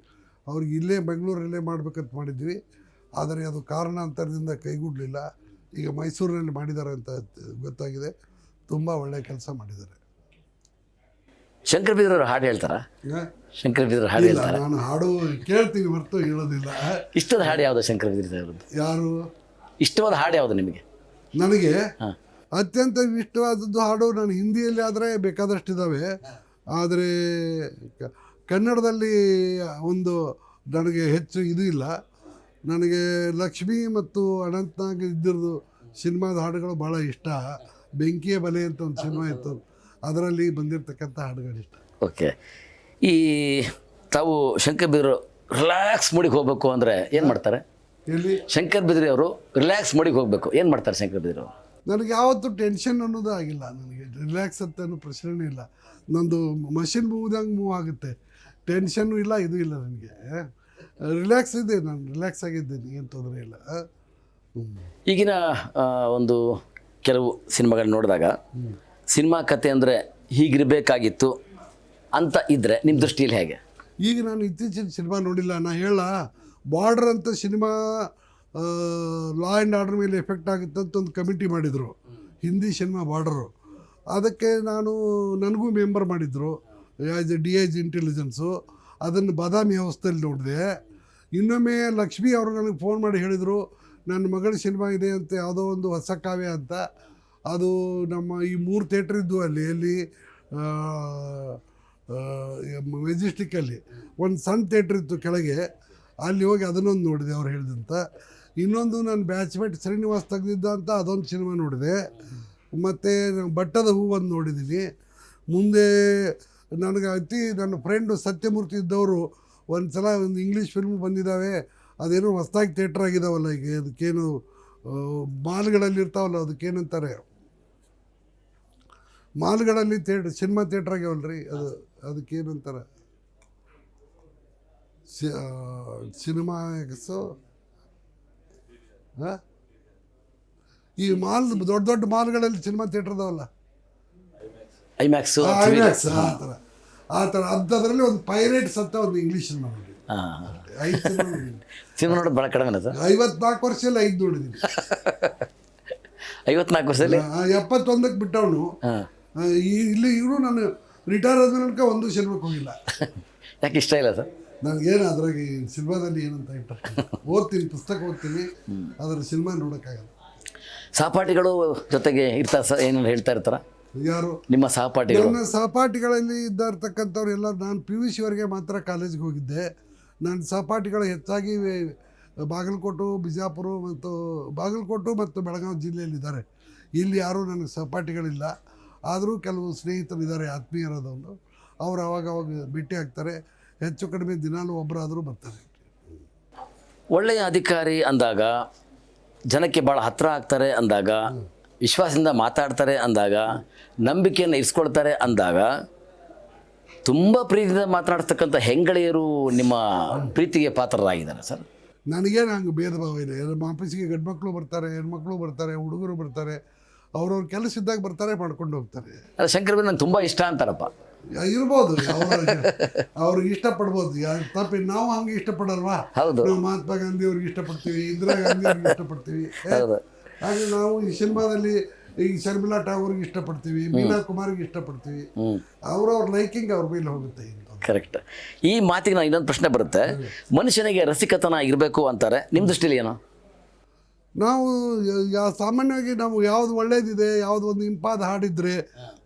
S2: ಅವ್ರಿಗೆ ಇಲ್ಲೇ ಬೆಂಗಳೂರಲ್ಲೇ ಮಾಡಬೇಕಂತ ಮಾಡಿದ್ವಿ. ಆದರೆ ಅದು ಕಾರಣಾಂತರದಿಂದ ಕೈಗೂಡಲಿಲ್ಲ. ಈಗ ಮೈಸೂರಿನಲ್ಲಿ ಮಾಡಿದ್ದಾರೆ ಅಂತ ಗೊತ್ತಾಗಿದೆ. ತುಂಬ ಒಳ್ಳೆಯ ಕೆಲಸ ಮಾಡಿದ್ದಾರೆ.
S1: ಶಂಕರ್ ಬಿದ್ರವ್ರು ಹಾಡು ಹೇಳ್ತಾರಾ? ಶಂಕರ್ ಬಿದ್ರ ಹಾಡು
S2: ಇಲ್ಲ,
S1: ಹೇಳ್ತಾರೆ?
S2: ನಾನು ಹಾಡು ಕೇಳ್ತೀನಿ ಹೊರತು ಹೇಳೋದಿಲ್ಲ.
S1: ಇಷ್ಟದ ಹಾಡು ಯಾವುದು ಶಂಕರ್ ಬಿದ್ರ ಅವರದ್ದು?
S2: ಯಾರು
S1: ಇಷ್ಟವಾದ ಹಾಡು ಯಾವುದು ನಿಮಗೆ?
S2: ನನಗೆ
S1: ಹಾಂ,
S2: ಅತ್ಯಂತ ಇಷ್ಟವಾದದ್ದು ಹಾಡು ನಾನು ಹಿಂದಿಯಲ್ಲಿ ಆದರೆ ಬೇಕಾದಷ್ಟಿದ್ದಾವೆ. ಆದರೆ ಕನ್ನಡದಲ್ಲಿ ಒಂದು ನನಗೆ ಹೆಚ್ಚು ಇದು ಇಲ್ಲ. ನನಗೆ ಲಕ್ಷ್ಮಿ ಮತ್ತು ಅನಂತನಾಗ್ ಇದ್ದಿರೋದು ಸಿನಿಮಾದ ಹಾಡುಗಳು ಭಾಳ ಇಷ್ಟ. ಬೆಂಕಿಯ ಬಲೆ ಅಂತ ಒಂದು ಸಿನಿಮಾ ಇತ್ತು, ಅದರಲ್ಲಿ ಬಂದಿರತಕ್ಕಂಥ ಹಾಡುಗಳು ಇಷ್ಟ.
S1: ಓಕೆ. ಈ ತಾವು ಶಂಕರ್ ಬಿದ್ರು ರಿಲ್ಯಾಕ್ಸ್ ಮೂಡಿಗೆ ಹೋಗಬೇಕು ಅಂದರೆ ಏನು ಮಾಡ್ತಾರೆ?
S2: ಎಲ್ಲಿ
S1: ಶಂಕರ್ ಬಿದ್ರಿ ಅವರು ರಿಲ್ಯಾಕ್ಸ್ ಮೂಡಿಗೆ ಹೋಗಬೇಕು ಏನು ಮಾಡ್ತಾರೆ ಶಂಕರ್ ಬಿದ್ರಿ ಅವರು?
S2: ನನಗೆ ಯಾವತ್ತೂ ಟೆನ್ಷನ್ ಅನ್ನೋದು ಆಗಿಲ್ಲ. ನನಗೆ ರಿಲ್ಯಾಕ್ಸ್ ಅಂತ ಅನ್ನೋ ಪ್ರಶ್ನೆನೇ ಇಲ್ಲ. ನಂದು ಮಷಿನ್ ಮೂವ್ದಂಗೆ ಮೂವ್ ಆಗುತ್ತೆ. ಟೆನ್ಷನ್ನು ಇಲ್ಲ, ಇದು ಇಲ್ಲ. ನನಗೆ ರಿಲ್ಯಾಕ್ಸ್ ಇದೆ, ನಾನು ರಿಲ್ಯಾಕ್ಸ್ ಆಗಿದ್ದೀನಿ, ಏನು ತೊಂದರೆ ಇಲ್ಲ.
S1: ಈಗಿನ ಒಂದು ಕೆಲವು ಸಿನಿಮಾಗಳು ನೋಡಿದಾಗ ಸಿನಿಮಾ ಕತೆ ಅಂದರೆ ಹೀಗಿರಬೇಕಾಗಿತ್ತು ಅಂತ ಇದ್ದರೆ ನಿಮ್ಮ ದೃಷ್ಟಿಯಲ್ಲಿ ಹೇಗೆ?
S2: ಈಗ ನಾನು ಇತ್ತೀಚಿನ ಸಿನಿಮಾ ನೋಡಿಲ್ಲ. ನಾನು ಹೇಳ ಬಾರ್ಡರ್ ಅಂತ ಸಿನಿಮಾ ಲಾ ಆ್ಯಂಡ್ ಆರ್ಡರ್ ಮೇಲೆ ಎಫೆಕ್ಟ್ ಆಗುತ್ತೆ ಅಂತ ಒಂದು ಕಮಿಟಿ ಮಾಡಿದರು, ಹಿಂದಿ ಸಿನಿಮಾ ಬಾರ್ಡರು. ಅದಕ್ಕೆ ನನಗೂ ಮೆಂಬರ್ ಮಾಡಿದರು ಆ್ಯಸ್ ಎ DIG ಇಂಟೆಲಿಜೆನ್ಸು. ಅದನ್ನು ಬಾದಾಮಿ ವ್ಯವಸ್ಥೆಯಲ್ಲಿ ನೋಡಿದೆ. ಇನ್ನೊಮ್ಮೆ ಲಕ್ಷ್ಮಿ ಅವರು ನನಗೆ ಫೋನ್ ಮಾಡಿ ಹೇಳಿದರು, ನನ್ನ ಮಗಳ ಸಿನಿಮಾ ಇದೆ ಅಂತ, ಯಾವುದೋ ಒಂದು ಹೊಸ ಕಾವ್ಯ ಅಂತ. ಅದು ನಮ್ಮ ಈ 3 ಥಿಯೇಟ್ರ್ ಇದ್ದು ಅಲ್ಲಿ ಮೆಜೆಸ್ಟಿಕ್ಕಲ್ಲಿ ಒಂದು ಸಣ್ಣ ಥಿಯೇಟ್ರ್ ಇತ್ತು ಕೆಳಗೆ, ಅಲ್ಲಿ ಹೋಗಿ ಅದನ್ನೊಂದು ನೋಡಿದೆ ಅವ್ರು ಹೇಳಿದಂಥ. ಇನ್ನೊಂದು ನಾನು ಬ್ಯಾಚ್ಮೆಟ್ ಶ್ರೀನಿವಾಸ್ ತೆಗೆದಿದ್ದ ಅಂತ ಅದೊಂದು ಸಿನಿಮಾ ನೋಡಿದೆ. ಮತ್ತು ಬಟ್ಟದ ಹೂ ಒಂದು ನೋಡಿದ್ದೀನಿ. ಮುಂದೆ ನನಗೆ ನನ್ನ ಫ್ರೆಂಡು ಸತ್ಯಮೂರ್ತಿ ಇದ್ದವರು ಒಂದು ಸಲ ಒಂದು ಇಂಗ್ಲೀಷ್ ಫಿಲ್ಮ್ ಬಂದಿದ್ದಾವೆ, ಅದೇನೋ ಹೊಸದಾಗಿ ಥಿಯೇಟ್ರ್ ಆಗಿದ್ದಾವಲ್ಲ, ಈಗ ಅದಕ್ಕೇನು ಮಾಲ್ಗಳಲ್ಲಿ ಇರ್ತಾವಲ್ಲ, ಅದಕ್ಕೇನಂತಾರೆ, ಮಾಲ್ಗಳಲ್ಲಿ ಸಿನಿಮಾ ಥಿಯೇಟ್ರ್ ಆಗ್ಯಾವಲ್ರಿ, ಅದಕ್ಕೇನಂತಾರೆ, ಸಿನಿಮಾ ಎಕ್ಸು. ಈ ಮಾಲ್ ದೊಡ್ಡ ದೊಡ್ಡ ಮಾಲ್ಗಳಲ್ಲಿ ಸಿನಿಮಾ ಥಿಯೇಟ್ರ್ ಅದಾವಲ್ಲ,
S1: ಐಮ್ಯಾಕ್ಸು
S2: ಆ ಥರ ಅಂಥದ್ರಲ್ಲಿ ಒಂದು ಪೈರೇಟ್ಸ್ ಅಂತ ಒಂದು ಇಂಗ್ಲೀಷ್ ಸಿನಿಮಾ ನೋಡಿ. 5
S1: ಸಿನಿಮಾ ನೋಡೋದು ಭಾಳ ಕಡಿಮೆ ಸರ್.
S2: 54 ವರ್ಷದಲ್ಲಿ 5 ನೋಡಿದ್ದೀನಿ.
S1: 54 ವರ್ಷದಲ್ಲಿ
S2: 71ಕ್ಕೆ ಬಿಟ್ಟವನು. ಇಲ್ಲಿ ಇವರು ನಾನು ರಿಟೈರ್ ಆದ್ಮೇಲೆ ಒಂದು ಸಿನಿಮಾಕ್ಕೆ ಹೋಗಿಲ್ಲ.
S1: ಯಾಕೆ ಇಷ್ಟ ಇಲ್ಲ ಸರ್?
S2: ನನಗೇನು ಅದ್ರಾಗ ಸಿನಿಮಾದಲ್ಲಿ ಏನಂತ ಇಂಟ್ರೆಸ್ಟ್. ಓದ್ತೀನಿ, ಪುಸ್ತಕ ಓದ್ತೀನಿ, ಅದರ ಸಿನಿಮಾ ನೋಡೋಕ್ಕಾಗಲ್ಲ.
S1: ಸಹಪಾಠಿಗಳು ಜೊತೆಗೆ ಇರ್ತಾರೆ ಸರ್, ಏನಾರು ಹೇಳ್ತಾ ಇರ್ತಾರ?
S2: ಯಾರು
S1: ನಿಮ್ಮ ಸಹಪಾಠಿಗಳು?
S2: ನನ್ನ ಸಹಪಾಠಿಗಳಲ್ಲಿ ಇದ್ದಿರ್ತಕ್ಕಂಥವ್ರು ಎಲ್ಲ, ನಾನು PUC ವರೆಗೆ ಮಾತ್ರ ಕಾಲೇಜಿಗೆ ಹೋಗಿದ್ದೆ. ನನ್ನ ಸಹಪಾಠಿಗಳು ಹೆಚ್ಚಾಗಿ ಬಾಗಲಕೋಟು, ಬಿಜಾಪುರ ಮತ್ತು ಬೆಳಗಾವಿ ಜಿಲ್ಲೆಯಲ್ಲಿದ್ದಾರೆ. ಇಲ್ಲಿ ಯಾರೂ ನನಗೆ ಸಹಪಾಠಿಗಳಿಲ್ಲ. ಆದರೂ ಕೆಲವು ಸ್ನೇಹಿತರಿದ್ದಾರೆ, ಆತ್ಮೀಯರಾದವರು. ಅವರು ಅವಾಗ ಭೇಟಿ ಆಗ್ತಾರೆ. ಹೆಚ್ಚು ಕಡಿಮೆ ದಿನಾಲೂ ಒಬ್ಬರಾದರೂ ಬರ್ತಾರೆ.
S1: ಒಳ್ಳೆಯ ಅಧಿಕಾರಿ ಅಂದಾಗ, ಜನಕ್ಕೆ ಭಾಳ ಹತ್ತಿರ ಆಗ್ತಾರೆ ಅಂದಾಗ, ವಿಶ್ವಾಸದಿಂದ ಮಾತಾಡ್ತಾರೆ ಅಂದಾಗ, ನಂಬಿಕೆಯನ್ನು ಇರಿಸ್ಕೊಳ್ತಾರೆ ಅಂದಾಗ, ತುಂಬ ಪ್ರೀತಿಯಿಂದ ಮಾತನಾಡ್ತಕ್ಕಂಥ ಹೆಂಗಳೆಯರು ನಿಮ್ಮ ಪ್ರೀತಿಗೆ ಪಾತ್ರರಾಗಿದ್ದಾರೆ ಸರ್?
S2: ನನಗೇನು ಹಂಗೆ ಭೇದ ಭಾವ ಇಲ್ಲ. ಆಫೀಸಿಗೆ ಗಂಡು ಮಕ್ಕಳು ಬರ್ತಾರೆ, ಹೆಣ್ಮಕ್ಳು ಬರ್ತಾರೆ, ಹುಡುಗರು ಬರ್ತಾರೆ. ಅವ್ರವ್ರ ಕೆಲಸ ಇದ್ದಾಗ ಬರ್ತಾರೆ, ಮಾಡ್ಕೊಂಡು ಹೋಗ್ತಾರೆ.
S1: ಅದು ಶಂಕರ್ ಬಿದ್ರು ನಂಗೆ ತುಂಬ ಇಷ್ಟ ಅಂತಾರಪ್ಪ.
S2: ಇರ್ಬೋದು, ಅವ್ರಿಗೆ ಇಷ್ಟಪಡ್ಬೋದು, ತಪ್ಪಿ. ನಾವು ಹಂಗೆ ಇಷ್ಟಪಡಲ್ವಾ?
S1: ಹೌದು.
S2: ನಾವು ಮಹಾತ್ಮ ಗಾಂಧಿ ಅವ್ರಿಗೆ ಇಷ್ಟಪಡ್ತೀವಿ, ಇಂದಿರಾ ಗಾಂಧಿ ಅವ್ರಿಗೆ ಇಷ್ಟಪಡ್ತೀವಿ. ಹಾಗೆ ನಾವು ಈ ಸಿನಿಮಾದಲ್ಲಿ ಈಗ ಶರ್ಮಿಳಾ ಠಾಗೂರ್ಗೆ ಇಷ್ಟಪಡ್ತೀವಿ, ಮೀನಾ ಕುಮಾರ್ಗೆ ಇಷ್ಟಪಡ್ತೀವಿ. ಅವ್ರವ್ರ ಲೈಕಿಂಗ್ ಅವ್ರ ಮೇಲೆ ಹೋಗುತ್ತೆ.
S1: ಕರೆಕ್ಟ್. ಈ ಮಾತಿಗೆ ನಾನು ಇನ್ನೊಂದು ಪ್ರಶ್ನೆ ಬರುತ್ತೆ. ಮನುಷ್ಯನಿಗೆ ರಸಿಕತನ ಇರಬೇಕು ಅಂತಾರೆ, ನಿಮ್ಮ ದೃಷ್ಟಿಲಿ ಏನು?
S2: ನಾವು ಸಾಮಾನ್ಯವಾಗಿ ನಾವು ಯಾವುದು ಒಳ್ಳೇದಿದೆ, ಯಾವುದು ಒಂದು ಇಂಪಾದ ಹಾಡಿದ್ರೆ,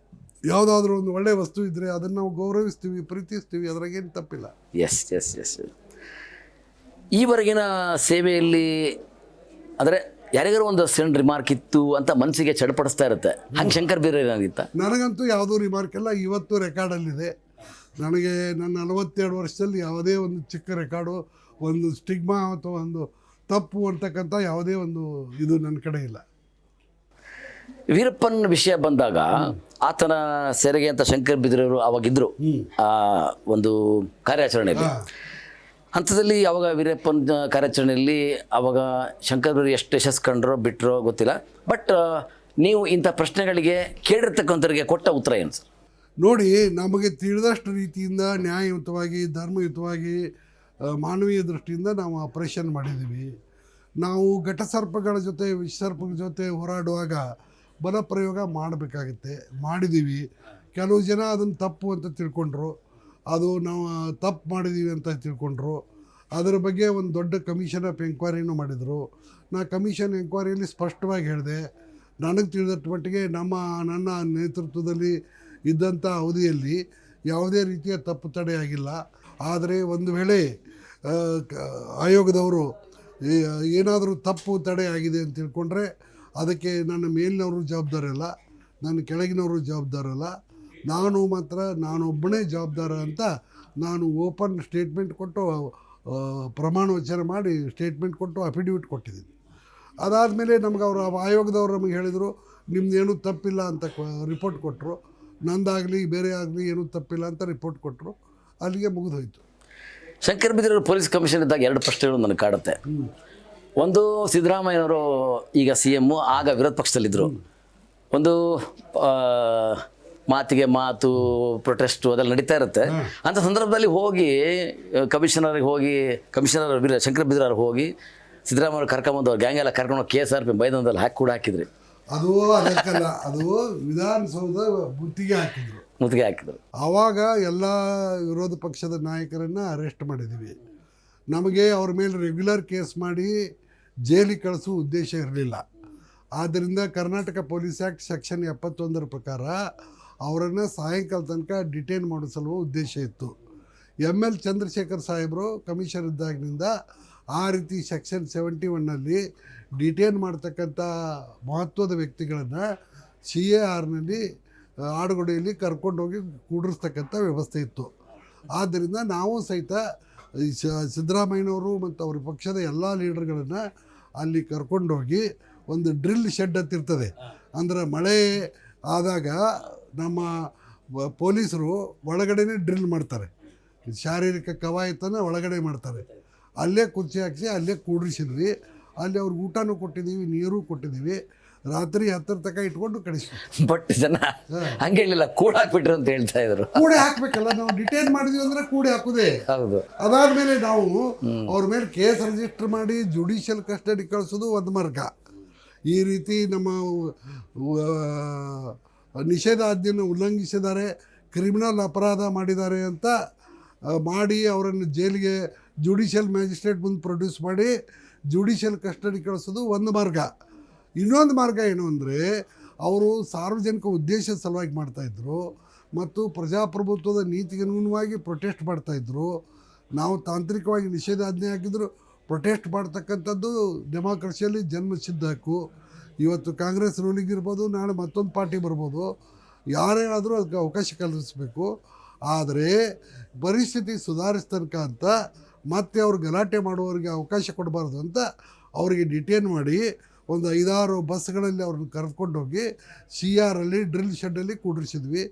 S2: ಯಾವುದಾದ್ರೂ ಒಂದು ಒಳ್ಳೆಯ ವಸ್ತು ಇದ್ದರೆ ಅದನ್ನು ನಾವು ಗೌರವಿಸ್ತೀವಿ, ಪ್ರೀತಿಸ್ತೀವಿ. ಅದ್ರಾಗೇನು ತಪ್ಪಿಲ್ಲ.
S1: ಎಸ್. ಈವರೆಗಿನ ಸೇವೆಯಲ್ಲಿ ಅಂದರೆ ಯಾರಿಗಾರು ಒಂದು ಸಣ್ಣ ರಿಮಾರ್ಕ್ ಇತ್ತು ಅಂತ ಮನಸ್ಸಿಗೆ ಚಡಪಡಿಸ್ತಾ ಇರುತ್ತೆ, ಹಂಗೆ ಶಂಕರ್ ಬೀರ್ ಏನಾಗಿತ್ತ?
S2: ನನಗಂತೂ ಯಾವುದೂ ರಿಮಾರ್ಕ್ ಇಲ್ಲ. ಇವತ್ತು ರೆಕಾರ್ಡಲ್ಲಿದೆ. ನನಗೆ ನನ್ನ 42 ವರ್ಷದಲ್ಲಿ ಯಾವುದೇ ಒಂದು ಚಿಕ್ಕ ರೆಕಾರ್ಡು, ಒಂದು ಸ್ಟಿಗ್ಮಾ ಅಥವಾ ಒಂದು ತಪ್ಪು ಅಂತಕ್ಕಂಥ ಯಾವುದೇ ಒಂದು ಇದು ನನ್ನ ಕಡೆ ಇಲ್ಲ.
S1: ವೀರಪ್ಪನ್ ವಿಷಯ ಬಂದಾಗ ಆತನ ಸೆರೆಗೆ ಅಂತ ಶಂಕರ್ ಬಿದ್ರವರು ಅವಾಗಿದ್ದರು ಆ ಒಂದು ಕಾರ್ಯಾಚರಣೆಯಲ್ಲಿ. ಹಂತದಲ್ಲಿ ಅವಾಗ ವೀರಪ್ಪನ್ ಕಾರ್ಯಾಚರಣೆಯಲ್ಲಿ ಅವಾಗ ಶಂಕರ್ ಬಿದ್ರು ಎಷ್ಟು ಯಶಸ್ಸು ಕಂಡ್ರೋ ಬಿಟ್ಟರೋ ಗೊತ್ತಿಲ್ಲ. ಬಟ್ ನೀವು ಇಂಥ ಪ್ರಶ್ನೆಗಳಿಗೆ ಕೇಳಿರ್ತಕ್ಕಂಥವ್ರಿಗೆ ಕೊಟ್ಟ ಉತ್ತರ ಏನು ಸರ್?
S2: ನೋಡಿ, ನಮಗೆ ತಿಳಿದಷ್ಟು ರೀತಿಯಿಂದ ನ್ಯಾಯಯುತವಾಗಿ, ಧರ್ಮಯುತವಾಗಿ, ಮಾನವೀಯ ದೃಷ್ಟಿಯಿಂದ ನಾವು ಆಪರೇಷನ್ ಮಾಡಿದ್ದೀವಿ. ನಾವು ಘಟಸರ್ಪಗಳ ಜೊತೆ ವಿಷಸರ್ಪಗಳ ಜೊತೆ ಹೋರಾಡುವಾಗ ಬಲಪ್ರಯೋಗ ಮಾಡಬೇಕಾಗುತ್ತೆ, ಮಾಡಿದ್ದೀವಿ. ಕೆಲವು ಜನ ಅದನ್ನು ತಪ್ಪು ಅಂತ ತಿಳ್ಕೊಂಡ್ರು, ಅದು ನಾವು ತಪ್ಪು ಮಾಡಿದ್ದೀವಿ ಅಂತ ತಿಳ್ಕೊಂಡ್ರು. ಅದರ ಬಗ್ಗೆ ಒಂದು ದೊಡ್ಡ ಕಮಿಷನ್ ಆಫ್ ಎಂಕ್ವೈರಿನೂ ಮಾಡಿದರು. ನಾ ಕಮಿಷನ್ ಎಂಕ್ವೈರಿಯಲ್ಲಿ ಸ್ಪಷ್ಟವಾಗಿ ಹೇಳಿದೆ, ನನಗೆ ತಿಳಿದಟ್ಟು ಮಟ್ಟಿಗೆ ನನ್ನ ನೇತೃತ್ವದಲ್ಲಿ ಇದ್ದಂಥ ಅವಧಿಯಲ್ಲಿ ಯಾವುದೇ ರೀತಿಯ ತಪ್ಪು ತಡೆಯಾಗಿಲ್ಲ. ಆದರೆ ಒಂದು ವೇಳೆ ಆಯೋಗದವರು ಏನಾದರೂ ತಪ್ಪು ತಡೆ ಆಗಿದೆ ಅಂತ ತಿಳ್ಕೊಂಡ್ರೆ ಅದಕ್ಕೆ ನನ್ನ ಮೇಲಿನವರು ಜವಾಬ್ದಾರಲ್ಲ, ನನ್ನ ಕೆಳಗಿನವರು ಜವಾಬ್ದಾರಲ್ಲ, ನಾನೊಬ್ಬನೇ ಜವಾಬ್ದಾರ ಅಂತ ನಾನು ಓಪನ್ ಸ್ಟೇಟ್ಮೆಂಟ್ ಕೊಟ್ಟು ಪ್ರಮಾಣ ವಚನ ಮಾಡಿ ಸ್ಟೇಟ್ಮೆಂಟ್ ಕೊಟ್ಟು ಅಫಿಡವಿಟ್ ಕೊಟ್ಟಿದ್ದೀನಿ. ಅದಾದಮೇಲೆ ನಮ್ಗೆ ಆಯೋಗದವರು ನಮಗೆ ಹೇಳಿದರು, ನಿಮ್ಮದೇನೂ ತಪ್ಪಿಲ್ಲ ಅಂತ ರಿಪೋರ್ಟ್ ಕೊಟ್ಟರು. ನಂದಾಗಲಿ ಬೇರೆ ಆಗಲಿ ಏನೂ ತಪ್ಪಿಲ್ಲ ಅಂತ ರಿಪೋರ್ಟ್ ಕೊಟ್ಟರು. ಅಲ್ಲಿಗೆ ಮುಗಿದೋಯ್ತು.
S1: ಶಂಕರ್ ಬಿದ್ರವರು ಪೊಲೀಸ್ ಕಮಿಷನ್ ಇದ್ದಾಗ ಎರಡು ಪ್ರಶ್ನೆಗಳು ನನಗೆ ಕಾಡುತ್ತೆ. ಒಂದು, ಸಿದ್ದರಾಮಯ್ಯನವರು ಈಗ CM, ಆಗ ವಿರೋಧ ಪಕ್ಷದಲ್ಲಿದ್ದರು. ಒಂದು ಮಾತಿಗೆ ಮಾತು, ಪ್ರೊಟೆಸ್ಟು ಅದೆಲ್ಲ ನಡೀತಾ ಇರುತ್ತೆ. ಅಂಥ ಸಂದರ್ಭದಲ್ಲಿ ಹೋಗಿ ಕಮಿಷನರ್ ಶಂಕರ್ ಬಿದ್ರವ್ರು ಹೋಗಿ ಸಿದ್ದರಾಮಯ್ಯ ಕರ್ಕೊಂಬಂದು ಅವ್ರ ಗ್ಯಾಂಗ್ ಎಲ್ಲ ಕರ್ಕೊಂಡು KSRP ಮೈದಾನದಲ್ಲಿ ಕೂಡ ಹಾಕಿದ್ರಿ.
S2: ಅದು ಅದಕ್ಕಲ್ಲ, ಅದು ವಿಧಾನಸೌಧ ಮುತ್ತಿಗೆ ಹಾಕಿದ್ರು. ಆವಾಗ ಎಲ್ಲ ವಿರೋಧ ಪಕ್ಷದ ನಾಯಕರನ್ನು ಅರೆಸ್ಟ್ ಮಾಡಿದ್ದೀವಿ. ನಮಗೆ ಅವ್ರ ಮೇಲೆ ರೆಗ್ಯುಲರ್ ಕೇಸ್ ಮಾಡಿ ಜೈಲಿಗೆ ಕಳಿಸೋ ಉದ್ದೇಶ ಇರಲಿಲ್ಲ. ಆದ್ದರಿಂದ ಕರ್ನಾಟಕ ಪೊಲೀಸ್ ಆ್ಯಕ್ಟ್ ಸೆಕ್ಷನ್ 71 ಪ್ರಕಾರ ಅವರನ್ನು ಸಾಯಂಕಾಲ ತನಕ ಡಿಟೈನ್ ಮಾಡಿಸಲು ಉದ್ದೇಶ ಇತ್ತು. ML ಚಂದ್ರಶೇಖರ್ ಸಾಹೇಬರು ಕಮಿಷನರ್ ಇದ್ದಾಗಿನಿಂದ ಆ ರೀತಿ ಸೆಕ್ಷನ್ 71ನಲ್ಲಿ ಡಿಟೈನ್ ಮಾಡ್ತಕ್ಕಂಥ ಮಹತ್ವದ ವ್ಯಕ್ತಿಗಳನ್ನು CARನಲ್ಲಿ ಆಡುಗೋಡೆಯಲ್ಲಿ ಕರ್ಕೊಂಡೋಗಿ ಕೂಡಿಸ್ತಕ್ಕಂಥ ವ್ಯವಸ್ಥೆ ಇತ್ತು. ಆದ್ದರಿಂದ ನಾವು ಸಹಿತ ಸಿದ್ದರಾಮಯ್ಯನವರು ಮತ್ತು ಅವ್ರ ಪಕ್ಷದ ಎಲ್ಲ ಲೀಡರ್ಗಳನ್ನು ಅಲ್ಲಿ ಕರ್ಕೊಂಡೋಗಿ ಒಂದು ಡ್ರಿಲ್ ಶೆಡ್ ಅಂತಿರ್ತದೆ. ಅಂದರೆ ಮಳೆ ಆದಾಗ ನಮ್ಮ ಪೊಲೀಸರು ಒಳಗಡೆನೇ ಡ್ರಿಲ್ ಮಾಡ್ತಾರೆ, ಶಾರೀರಿಕ ಕವಾಯತನ್ನು ಒಳಗಡೆ ಮಾಡ್ತಾರೆ. ಅಲ್ಲೇ ಕುರ್ಚಿ ಹಾಕಿಸಿ ಅಲ್ಲೇ ಕೂಡಿಸಿದ್ವಿ. ಅಲ್ಲಿ ಅವ್ರಿಗೆ ಊಟನೂ ಕೊಟ್ಟಿದ್ದೀವಿ, ನೀರು ಕೊಟ್ಟಿದ್ದೀವಿ. ರಾತ್ರಿ 10 ತನಕ ಇಟ್ಕೊಂಡು ಕಳಿಸ್ತೀವಿ.
S1: ಬಟ್ ಜನ ಹಂಗೆ ಹೇಳಿಲ್ಲ, ಕೂಡ ಹಾಕ್ಬಿಟ್ರು ಅಂತ ಹೇಳ್ತಾ ಇದ್ರು.
S2: ಕೂಡೆ ಹಾಕ್ಬೇಕಲ್ಲ, ನಾವು ಡಿಟೈನ್ ಮಾಡಿದ್ವಿ ಅಂದರೆ ಕೂಡೆ ಹಾಕುದೇ.
S1: ಹೌದು.
S2: ಅದಾದಮೇಲೆ ನಾವು ಅವ್ರ ಮೇಲೆ ಕೇಸ್ ರಿಜಿಸ್ಟರ್ ಮಾಡಿ ಜುಡಿಷಿಯಲ್ ಕಸ್ಟಡಿ ಕಳಿಸೋದು ಒಂದು ಮಾರ್ಗ. ಈ ರೀತಿ ನಮ್ಮ ನಿಷೇಧಾಜ್ಞೆಯನ್ನು ಉಲ್ಲಂಘಿಸಿದ್ದಾರೆ, ಕ್ರಿಮಿನಲ್ ಅಪರಾಧ ಮಾಡಿದ್ದಾರೆ ಅಂತ ಮಾಡಿ ಅವರನ್ನು ಜೈಲಿಗೆ ಜುಡಿಷಿಯಲ್ ಮ್ಯಾಜಿಸ್ಟ್ರೇಟ್ ಮುಂದೆ ಪ್ರೊಡ್ಯೂಸ್ ಮಾಡಿ ಜುಡಿಷಿಯಲ್ ಕಸ್ಟಡಿ ಕಳಿಸೋದು ಒಂದು ಮಾರ್ಗ. ಇನ್ನೊಂದು ಮಾರ್ಗ ಏನು ಅಂದರೆ, ಅವರು ಸಾರ್ವಜನಿಕ ಉದ್ದೇಶದ ಸಲುವಾಗಿ ಮಾಡ್ತಾಯಿದ್ರು ಮತ್ತು ಪ್ರಜಾಪ್ರಭುತ್ವದ ನೀತಿಗೆ ಅನುಗುಣವಾಗಿ ಪ್ರೊಟೆಸ್ಟ್ ಮಾಡ್ತಾಯಿದ್ರು. ನಾವು ತಾಂತ್ರಿಕವಾಗಿ ನಿಷೇಧಾಜ್ಞೆ ಹಾಕಿದ್ರು ಪ್ರೊಟೆಸ್ಟ್ ಮಾಡ್ತಕ್ಕಂಥದ್ದು ಡೆಮಾಕ್ರಸಿಯಲ್ಲಿ ಜನ್ಮಸಿದ್ಧ ಹಕ್ಕು. ಇವತ್ತು ಕಾಂಗ್ರೆಸ್ ರೂಲಿಂಗ್ ಇರ್ಬೋದು, ನಾಳೆ ಮತ್ತೊಂದು ಪಾರ್ಟಿ ಬರ್ಬೋದು, ಯಾರೇನಾದರೂ ಅದಕ್ಕೆ ಅವಕಾಶ ಕಲ್ಪಿಸಬೇಕು. ಆದರೆ ಪರಿಸ್ಥಿತಿ ಸುಧಾರಿಸ್ತನಕ ಅಂತ ಮತ್ತೆ ಅವ್ರು ಗಲಾಟೆ ಮಾಡುವವರಿಗೆ ಅವಕಾಶ ಕೊಡಬಾರ್ದು ಅಂತ ಅವರಿಗೆ ಡಿಟೈನ್ ಮಾಡಿ ಒಂದು 5-6 ಬಸ್ಗಳಲ್ಲಿ ಅವ್ರನ್ನ ಕರೆದುಕೊಂಡೋಗಿ CRಲ್ಲಿ ಡ್ರಿಲ್ ಶೆಡ್ಡಲ್ಲಿ ಕೂಡಿಸಿದ್ವಿ.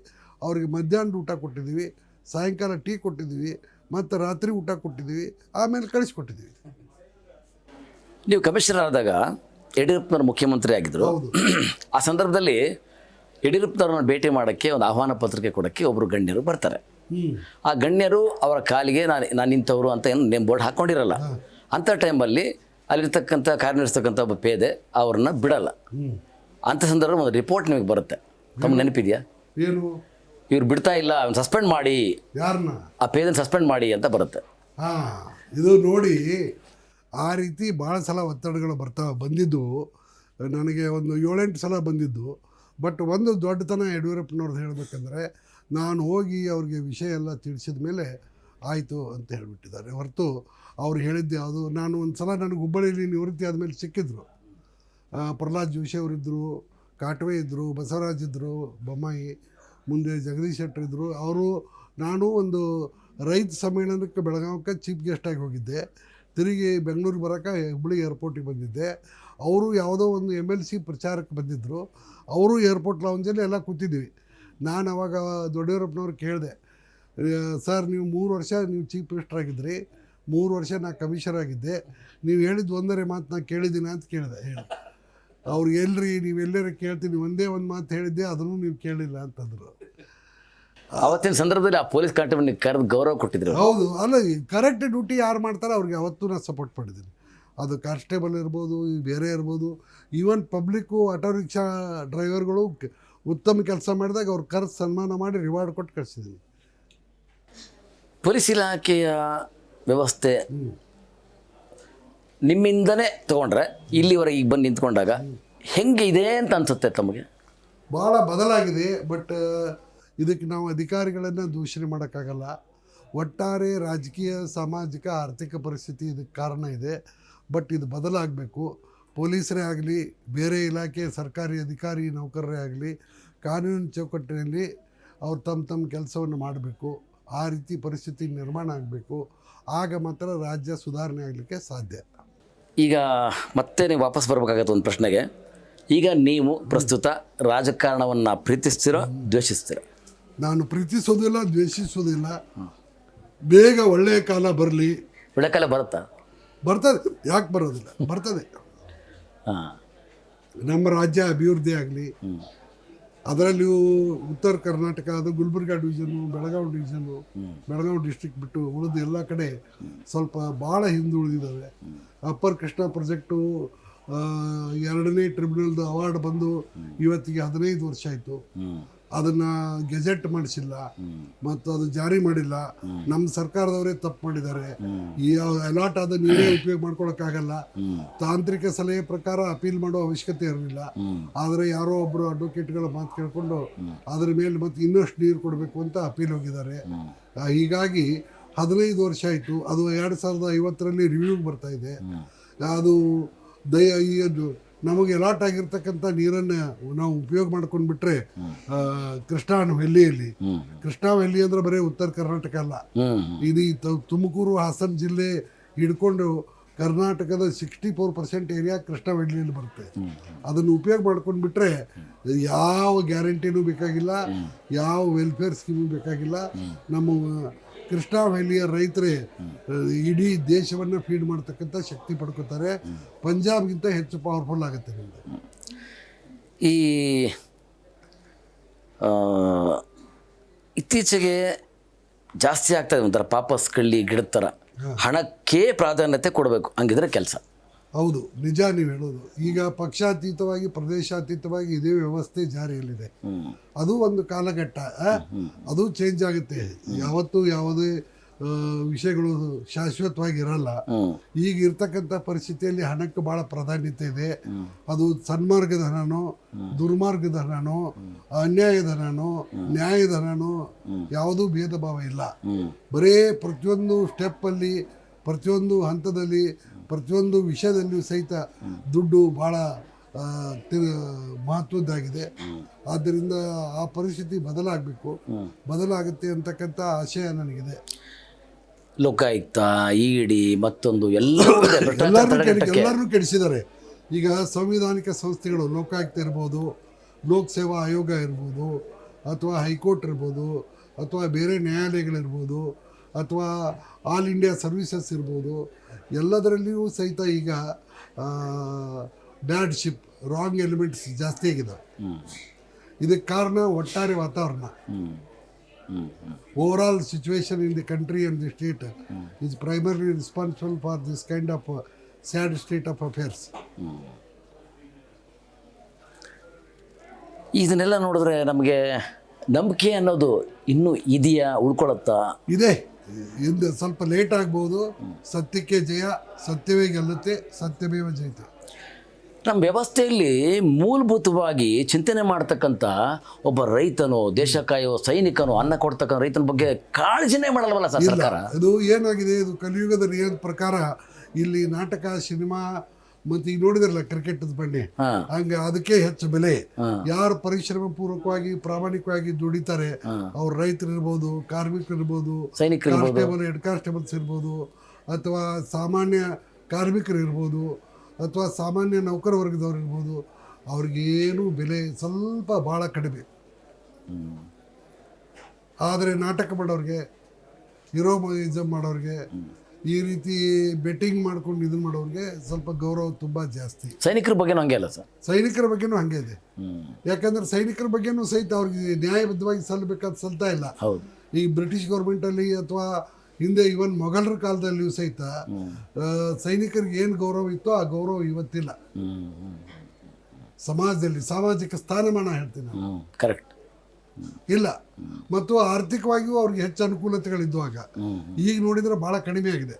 S2: ಅವ್ರಿಗೆ ಮಧ್ಯಾಹ್ನದ ಊಟ ಕೊಟ್ಟಿದ್ದೀವಿ, ಸಾಯಂಕಾಲ ಟೀ ಕೊಟ್ಟಿದ್ದೀವಿ, ಮತ್ತು ರಾತ್ರಿ ಊಟ ಕೊಟ್ಟಿದ್ದೀವಿ, ಆಮೇಲೆ ಕಳಿಸ್ಕೊಟ್ಟಿದ್ದೀವಿ.
S1: ನೀವು ಕಮಿಷನರ್ ಆದಾಗ ಯಡಿಯೂರಪ್ಪನವರು ಮುಖ್ಯಮಂತ್ರಿ ಆಗಿದ್ದರು. ಆ ಸಂದರ್ಭದಲ್ಲಿ ಯಡಿಯೂರಪ್ಪನವ್ರನ್ನ ಭೇಟಿ ಮಾಡೋಕ್ಕೆ ಒಂದು ಆಹ್ವಾನ ಪತ್ರಿಕೆ ಕೊಡೋಕ್ಕೆ ಒಬ್ಬರು ಗಣ್ಯರು ಬರ್ತಾರೆ. ಆ ಗಣ್ಯರು ಅವರ ಕಾಲಿಗೆ ನಾನು ನಿಂತವರು ಅಂತ ಏನು ನೇಮ್ ಬೋರ್ಡ್ ಹಾಕ್ಕೊಂಡಿರಲ್ಲ. ಅಂಥ ಟೈಮಲ್ಲಿ ಅಲ್ಲಿರ್ತಕ್ಕಂಥ ಕಾರ್ಯನಿರ್ವಹಿಸ್ತಕ್ಕಂಥ ಒಬ್ಬ ಪೇದೆ ಅವ್ರನ್ನ ಬಿಡಲ್ಲ. ಅಂಥ ಸಂದರ್ಭ ಒಂದು ರಿಪೋರ್ಟ್ ನಿಮಗೆ ಬರುತ್ತೆ, ತಮ್ಗೆ ನೆನಪಿದೆಯಾ?
S2: ಏನು?
S1: ಇವ್ರು ಬಿಡ್ತಾ ಇಲ್ಲ, ಅವ್ನು ಸಸ್ಪೆಂಡ್ ಮಾಡಿ,
S2: ಯಾರನ್ನ? ಆ
S1: ಪೇದನ ಸಸ್ಪೆಂಡ್ ಮಾಡಿ ಅಂತ ಬರುತ್ತೆ.
S2: ಇದು ನೋಡಿ, ಆ ರೀತಿ ಭಾಳ ಸಲ ಒತ್ತಡಗಳು ಬಂದಿದ್ದು ನನಗೆ ಒಂದು 7-8 ಸಲ ಬಂದಿದ್ದು. ಬಟ್ ಒಂದು ದೊಡ್ಡತನ ಯಡಿಯೂರಪ್ಪನವ್ರದ್ದು ಹೇಳಬೇಕಂದ್ರೆ, ನಾನು ಹೋಗಿ ಅವ್ರಿಗೆ ವಿಷಯ ಎಲ್ಲ ತಿಳಿಸಿದ ಮೇಲೆ ಆಯಿತು ಅಂತ ಹೇಳಿಬಿಟ್ಟಿದ್ದಾರೆ ಹೊರತು ಅವ್ರು ಹೇಳಿದ್ದು ಯಾವುದು. ನಾನು ಒಂದು ಸಲ ನನಗೆ ಹುಬ್ಬಳ್ಳಿಯಲ್ಲಿ ನಿವೃತ್ತಿ ಆದಮೇಲೆ ಸಿಕ್ಕಿದ್ರು. ಪ್ರಹ್ಲಾದ್ ಜೋಶಿ ಅವರಿದ್ದರು, ಕಾಟ್ವೆ ಇದ್ದರು, ಬಸವರಾಜ್ ಇದ್ದರು, ಬೊಮ್ಮಾಯಿ, ಮುಂದೆ ಜಗದೀಶ್ ಶೆಟ್ಟರ್ ಇದ್ದರು. ಅವರು ನಾನು ಒಂದು ರೈತ ಸಮ್ಮೇಳನಕ್ಕೆ ಬೆಳಗಾವಕ್ಕೆ ಚೀಫ್ ಗೆಸ್ಟಾಗಿ ಹೋಗಿದ್ದೆ. ತಿರುಗಿ ಬೆಂಗಳೂರಿಗೆ ಬರೋಕೆ ಹುಬ್ಬಳ್ಳಿ ಏರ್ಪೋರ್ಟಿಗೆ ಬಂದಿದ್ದೆ. ಅವರು ಯಾವುದೋ ಒಂದು MLC ಪ್ರಚಾರಕ್ಕೆ ಬಂದಿದ್ದರು. ಅವರು ಏರ್ಪೋರ್ಟ್ ಲಾಂಜಲ್ಲಿ ಎಲ್ಲ ಕೂತಿದ್ವಿ. ನಾನು ಅವಾಗ ದೊಡ್ಡವರಪ್ಪನವ್ರು ಕೇಳಿದೆ, ಸರ್ ನೀವು 3 ವರ್ಷ ನೀವು ಚೀಫ್ ಮಿನಿಸ್ಟರ್ ಆಗಿದ್ರಿ, 3 ವರ್ಷ ನಾ ಕಮಿಷನರ್ ಆಗಿದ್ದೆ, ನೀವು ಹೇಳಿದ್ದು ಒಂದರೇ ಮಾತು ನಾನು ಕೇಳಿದ್ದೀನಿ ಅಂತ ಕೇಳಿದೆ. ಅವ್ರು ಎಲ್ರಿ ನೀವು ಎಲ್ಲರೂ ಕೇಳ್ತೀನಿ, ಒಂದೇ ಒಂದು ಮಾತು ಹೇಳಿದ್ದೆ, ಅದನ್ನು ನೀವು ಕೇಳಿಲ್ಲ ಅಂತಂದರು.
S1: ಅವತ್ತಿನ ಸಂದರ್ಭದಲ್ಲಿ ಆ ಪೊಲೀಸ್ ಕಾನ್ಸ್ಟೇಬಲ್ ಕರೆದು ಗೌರವ ಕೊಟ್ಟಿದ್ರು.
S2: ಹೌದು, ಅಲ್ಲ ಕರೆಕ್ಟ್ ಡ್ಯೂಟಿ ಯಾರು ಮಾಡ್ತಾರೆ ಅವ್ರಿಗೆ ಅವತ್ತೂ ನಾನು ಸಪೋರ್ಟ್ ಮಾಡಿದ್ದೀನಿ. ಅದು ಕಾನ್ಸ್ಟೇಬಲ್ ಇರ್ಬೋದು, ಬೇರೆ ಇರ್ಬೋದು, ಈವನ್ ಪಬ್ಲಿಕ್ಕು ಆಟೋ ರಿಕ್ಷಾ ಡ್ರೈವರ್ಗಳು ಉತ್ತಮ ಕೆಲಸ ಮಾಡಿದಾಗ ಅವ್ರು ಕರೆದು ಸನ್ಮಾನ ಮಾಡಿ ರಿವಾರ್ಡ್ ಕೊಟ್ಟು ಕಳಿಸಿದ್ದೀನಿ.
S1: ಪೊಲೀಸ್ ಇಲಾಖೆಯ ವ್ಯವಸ್ಥೆ ನಿಮ್ಮಿಂದನೇ ತೊಗೊಂಡ್ರೆ ಇಲ್ಲಿವರೆಗೆ ಈಗ ಬಂದು ನಿಂತ್ಕೊಂಡಾಗ ಹೆಂಗೆ ಇದೆ ಅಂತ ಅನಿಸುತ್ತೆ ತಮಗೆ?
S2: ಭಾಳ ಬದಲಾಗಿದೆ. ಬಟ್ ಇದಕ್ಕೆ ನಾವು ಅಧಿಕಾರಿಗಳನ್ನು ದೂಷಣೆ ಮಾಡೋಕ್ಕಾಗಲ್ಲ. ಒಟ್ಟಾರೆ ರಾಜಕೀಯ, ಸಾಮಾಜಿಕ, ಆರ್ಥಿಕ ಪರಿಸ್ಥಿತಿ ಇದಕ್ಕೆ ಕಾರಣ ಇದೆ. ಬಟ್ ಇದು ಬದಲಾಗಬೇಕು. ಪೊಲೀಸರೇ ಆಗಲಿ, ಬೇರೆ ಇಲಾಖೆ ಸರ್ಕಾರಿ ಅಧಿಕಾರಿ ನೌಕರರೇ ಆಗಲಿ, ಕಾನೂನು ಚೌಕಟ್ಟಿನಲ್ಲಿ ಅವ್ರು ತಮ್ಮ ಕೆಲಸವನ್ನು ಮಾಡಬೇಕು. ಆ ರೀತಿ ಪರಿಸ್ಥಿತಿ ನಿರ್ಮಾಣ ಆಗಬೇಕು. ಆಗ ಮಾತ್ರ ರಾಜ್ಯ ಸುಧಾರಣೆ ಆಗಲಿಕ್ಕೆ ಸಾಧ್ಯ.
S1: ಈಗ ಮತ್ತೆ ನೀವು ವಾಪಸ್ ಬರಬೇಕಾಗತ್ತೆ ಒಂದು ಪ್ರಶ್ನೆಗೆ. ಈಗ ನೀವು ಪ್ರಸ್ತುತ ರಾಜಕಾರಣವನ್ನು ಪ್ರೀತಿಸ್ತೀರೋ ದ್ವೇಷಿಸ್ತೀರೋ?
S2: ನಾನು ಪ್ರೀತಿಸೋದಿಲ್ಲ, ದ್ವೇಷಿಸೋದಿಲ್ಲ. ಬೇಗ ಒಳ್ಳೆಯ ಕಾಲ ಬರಲಿ.
S1: ಒಳ್ಳೆ ಕಾಲ ಬರುತ್ತಾ?
S2: ಬರ್ತದೆ, ಯಾಕೆ ಬರೋದಿಲ್ಲ, ಬರ್ತದೆ.
S1: ಹಾಂ,
S2: ನಮ್ಮ ರಾಜ್ಯ ಅಭಿವೃದ್ಧಿ ಆಗಲಿ. ಅದರಲ್ಲಿಯೂ ಉತ್ತರ ಕರ್ನಾಟಕ, ಅದು Gulbarga division, Belagavi division, Belagavi district ಬಿಟ್ಟು ಉಳಿದು ಎಲ್ಲ ಕಡೆ ಸ್ವಲ್ಪ ಭಾಳ ಹಿಂದುಳಿದಿದ್ದಾವೆ. ಅಪ್ಪರ್ ಕೃಷ್ಣ ಪ್ರಾಜೆಕ್ಟು 2ನೇ ಟ್ರಿಬ್ಯುನಲ್ದು ಅವಾರ್ಡ್ ಬಂದು ಇವತ್ತಿಗೆ 15 ವರ್ಷ ಆಯಿತು. ಅದನ್ನು ಗೆಜೆಟ್ ಮಾಡಿಸಿಲ್ಲ ಮತ್ತು ಅದು ಜಾರಿ ಮಾಡಿಲ್ಲ. ನಮ್ಮ ಸರ್ಕಾರದವರೇ ತಪ್ಪು ಮಾಡಿದ್ದಾರೆ. ಈ ಅಲಾಟ್ ಆದ ನೀರೇ ಉಪಯೋಗ ಮಾಡ್ಕೊಳಕ್ಕಾಗಲ್ಲ. ತಾಂತ್ರಿಕ ಸಲಹೆ ಪ್ರಕಾರ ಅಪೀಲ್ ಮಾಡೋ ಅವಶ್ಯಕತೆ ಇರಲಿಲ್ಲ. ಆದರೆ ಯಾರೋ ಒಬ್ಬರು ಅಡ್ವೊಕೇಟ್ಗಳ ಮಾತು ಕೇಳಿಕೊಂಡು ಅದರ ಮೇಲೆ ಮತ್ತೆ ಇನ್ನಷ್ಟು ನೀರು ಕೊಡಬೇಕು ಅಂತ ಅಪೀಲ್ ಹೋಗಿದ್ದಾರೆ. ಹೀಗಾಗಿ 15 ವರ್ಷ ಆಯಿತು. ಅದು 2050ರಲ್ಲಿ ರಿವ್ಯೂಗೆ ಬರ್ತಾ ಇದೆ. ಅದು ನಮಗೆ ಅಲಾಟ್ ಆಗಿರ್ತಕ್ಕಂಥ ನೀರನ್ನು ನಾವು ಉಪಯೋಗ ಮಾಡ್ಕೊಂಡು ಬಿಟ್ರೆ ಕೃಷ್ಣಾ ವ್ಯಾಲಿಯಲ್ಲಿ, ಕೃಷ್ಣಾ ವ್ಯಾಲಿ ಅಂದ್ರೆ ಬರೀ ಉತ್ತರ ಕರ್ನಾಟಕ ಅಲ್ಲ, ಇದು ತುಮಕೂರು, ಹಾಸನ ಜಿಲ್ಲೆ ಹಿಡ್ಕೊಂಡು ಕರ್ನಾಟಕದ 64% ಏರಿಯಾ ಕೃಷ್ಣಾ ವ್ಯಾಲಿಯಲ್ಲಿ ಬರುತ್ತೆ. ಅದನ್ನು ಉಪಯೋಗ ಮಾಡ್ಕೊಂಡು ಬಿಟ್ರೆ ಯಾವ ಗ್ಯಾರಂಟಿನೂ ಬೇಕಾಗಿಲ್ಲ, ಯಾವ ವೆಲ್ಫೇರ್ ಸ್ಕೀಮು ಬೇಕಾಗಿಲ್ಲ. ನಮ್ಮ ಕೃಷ್ಣಾ ವ್ಯಾಲಿಯ ರೈತರೇ ಇಡೀ ದೇಶವನ್ನು ಫೀಡ್ ಮಾಡ್ತಕ್ಕಂಥ ಶಕ್ತಿ ಪಡ್ಕೋತಾರೆ. ಪಂಜಾಬ್ಗಿಂತ ಹೆಚ್ಚು ಪವರ್ಫುಲ್ ಆಗುತ್ತೆ ನಿಮಗೆ.
S1: ಈ ಇತ್ತೀಚೆಗೆ ಜಾಸ್ತಿ ಆಗ್ತದೆ ಒಂಥರ ಪಾಪಸ್ ಕಳ್ಳಿ ಗಿಡದ ಥರ ಹಣಕ್ಕೆ ಪ್ರಾಧಾನ್ಯತೆ ಕೊಡಬೇಕು, ಹಂಗಿದ್ರೆ ಕೆಲಸ.
S2: ಹೌದು, ನಿಜ ನೀವು ಹೇಳೋದು. ಈಗ ಪಕ್ಷಾತೀತವಾಗಿ, ಪ್ರದೇಶಾತೀತವಾಗಿ ಇದೇ ವ್ಯವಸ್ಥೆ ಜಾರಿಯಲ್ಲಿದೆ. ಅದು ಒಂದು ಕಾಲಘಟ್ಟ, ಅದು ಚೇಂಜ್ ಆಗುತ್ತೆ. ಯಾವತ್ತೂ ಯಾವುದೇ ವಿಷಯಗಳು ಶಾಶ್ವತವಾಗಿ ಇರಲ್ಲ. ಈಗ ಇರ್ತಕ್ಕಂಥ ಪರಿಸ್ಥಿತಿಯಲ್ಲಿ ಹಣಕ್ಕೆ ಭಾಳ ಪ್ರಾಧಾನ್ಯತೆ ಇದೆ. ಅದು ಸನ್ಮಾರ್ಗದ ಹಣನೋ, ದುರ್ಮಾರ್ಗದ ಹಣನೋ, ಅನ್ಯಾಯದ ಹಣನೋ, ನ್ಯಾಯದ ಹಣನೋ, ಯಾವುದೂ ಭೇದ ಭಾವ ಇಲ್ಲ. ಬರೇ ಪ್ರತಿಯೊಂದು ಸ್ಟೆಪ್ಪಲ್ಲಿ, ಪ್ರತಿಯೊಂದು ಹಂತದಲ್ಲಿ, ಪ್ರತಿಯೊಂದು ವಿಷಯದಲ್ಲಿಯೂ ಸಹಿತ ದುಡ್ಡು ಭಾಳ ಮಹತ್ವದ್ದಾಗಿದೆ. ಆದ್ದರಿಂದ ಆ ಪರಿಸ್ಥಿತಿ ಬದಲಾಗುತ್ತೆ ಅಂತಕ್ಕಂಥ ಆಶಯ ನನಗಿದೆ.
S1: ಲೋಕಾಯುಕ್ತ, ಇಡಿ, ಮತ್ತೊಂದು ಎಲ್ಲರೂ
S2: ಕೆಡಿಸಿದ್ದಾರೆ. ಈಗ ಸಂವಿಧಾನಿಕ ಸಂಸ್ಥೆಗಳು, ಲೋಕಾಯುಕ್ತ ಇರ್ಬೋದು, ಲೋಕ್ ಸೇವಾ ಆಯೋಗ ಇರ್ಬೋದು, ಅಥವಾ ಹೈಕೋರ್ಟ್ ಇರ್ಬೋದು, ಅಥವಾ ಬೇರೆ ನ್ಯಾಯಾಲಯಗಳಿರ್ಬೋದು, ಅಥವಾ ಆಲ್ ಇಂಡಿಯಾ ಸರ್ವಿಸಸ್ ಇರ್ಬೋದು, ಎಲ್ಲದರಲ್ಲಿಯೂ ಸಹಿತ ಈಗ ಬ್ಯಾಡ್ ಶಿಪ್, ರಾಂಗ್ ಎಲಿಮೆಂಟ್ಸ್ ಜಾಸ್ತಿ ಆಗಿದ್ದಾವೆ. ಇದಕ್ಕೆ ಕಾರಣ ಒಟ್ಟಾರೆ ವಾತಾವರಣ. Overall situation in the country and the state is primarily responsible for this kind of sad state of affairs.
S1: ಇದನ್ನೆಲ್ಲ ನೋಡಿದ್ರೆ ನಮಗೆ ನಂಬಿಕೆ ಅನ್ನೋದು ಇನ್ನೂ ಇದೆಯಾ, ಉಳ್ಕೊಳತ್ತಾ?
S2: ಇದೆ. ಇಂದು ಸ್ವಲ್ಪ ಲೇಟ್ ಆಗ್ಬೋದು. ಸತ್ಯಕ್ಕೆ ಜಯ, ಸತ್ಯವೇ ಗೆಲ್ಲುತ್ತೆ, ಸತ್ಯಮೇವ ಜಯತೆ.
S1: ನಮ್ಮ ವ್ಯವಸ್ಥೆಯಲ್ಲಿ ಮೂಲಭೂತವಾಗಿ ಚಿಂತನೆ ಮಾಡ್ತಕ್ಕಂಥ ಒಬ್ಬ ರೈತನೋ, ದೇಶ ಕಾಯೋ ಸೈನಿಕನೋ, ಅನ್ನ ಕೊಡ್ತಕ್ಕಂಥ ರೈತನ ಬಗ್ಗೆ ಕಾಳಜಿನೇ ಮಾಡಲ್ವಲ್ಲ ಸರ್ ಸರ್ಕಾರ?
S2: ಇದು ಏನಾಗಿದೆ, ಇದು ಕಲಿಯುಗದ ನಿಯಮ ಪ್ರಕಾರ ಇಲ್ಲಿ ನಾಟಕ, ಸಿನಿಮಾ ಮತ್ತು ಈಗ ನೋಡಿದ್ರಲ್ಲ ಕ್ರಿಕೆಟ್ದ ಬಂಡಿ, ಹಂಗೆ ಅದಕ್ಕೆ ಹೆಚ್ಚು ಬೆಲೆ. ಯಾರು ಪರಿಶ್ರಮ ಪೂರ್ವಕವಾಗಿ ಪ್ರಾಮಾಣಿಕವಾಗಿ ದುಡಿತಾರೆ, ಅವ್ರ ರೈತರು ಇರ್ಬೋದು, ಕಾರ್ಮಿಕರು ಇರ್ಬೋದು, ಕಾನ್ಸ್ಟೇಬಲ್, ಹೆಡ್ ಕಾನ್ಸ್ಟೇಬಲ್ಸ್ ಇರ್ಬೋದು, ಅಥವಾ ಸಾಮಾನ್ಯ ಕಾರ್ಮಿಕರು ಇರ್ಬೋದು ಅಥವಾ ಸಾಮಾನ್ಯ ನೌಕರ ವರ್ಗದವ್ರು ಇರ್ಬೋದು, ಅವ್ರಿಗೇನು ಬೆಲೆ ಸ್ವಲ್ಪ ಭಾಳ ಕಡಿಮೆ. ಆದರೆ ನಾಟಕ ಮಾಡೋರಿಗೆ, ಹೀರೋಯಿಸಮ್ ಮಾಡೋರಿಗೆ, ಈ ರೀತಿ ಬೆಟ್ಟಿಂಗ್ ಮಾಡ್ಕೊಂಡು ಇದನ್ನು ಮಾಡೋರಿಗೆ ಸ್ವಲ್ಪ ಗೌರವ ತುಂಬ ಜಾಸ್ತಿ.
S1: ಸೈನಿಕರ ಬಗ್ಗೆನೂ ಹಂಗೆ ಅಲ್ಲ ಸರ್?
S2: ಸೈನಿಕರ ಬಗ್ಗೆನೂ ಹಾಗೆ ಇದೆ. ಯಾಕಂದರೆ ಸೈನಿಕರ ಬಗ್ಗೆನೂ ಸಹಿತ ಅವ್ರಿಗೆ ನ್ಯಾಯಬದ್ಧವಾಗಿ ಸಲ್ಲಬೇಕಾದ ಸಲ್ತಾ ಇಲ್ಲ.
S1: ಹೌದು.
S2: ಈ ಬ್ರಿಟಿಷ್ ಗೌರ್ಮೆಂಟಲ್ಲಿ ಅಥವಾ ಹಿಂದೆ ಇವನ್ ಮೊಘಲರ ಕಾಲದಲ್ಲಿಯೂ ಸಹಿತ ಸೈನಿಕರಿಗೆ ಏನು ಗೌರವ ಇತ್ತೋ ಆ ಗೌರವ ಇವತ್ತಿಲ್ಲ ಸಮಾಜದಲ್ಲಿ. ಸಾಮಾಜಿಕ ಸ್ಥಾನಮಾನ ಹೇಳ್ತೀನಿ ನಾನು.
S1: ಕರೆಕ್ಟ್
S2: ಇಲ್ಲ. ಮತ್ತು ಆರ್ಥಿಕವಾಗಿಯೂ ಅವ್ರಿಗೆ ಹೆಚ್ಚು ಅನುಕೂಲತೆಗಳಿದ್ದಾಗ ಈಗ ನೋಡಿದರೆ ಭಾಳ ಕಡಿಮೆ ಆಗಿದೆ.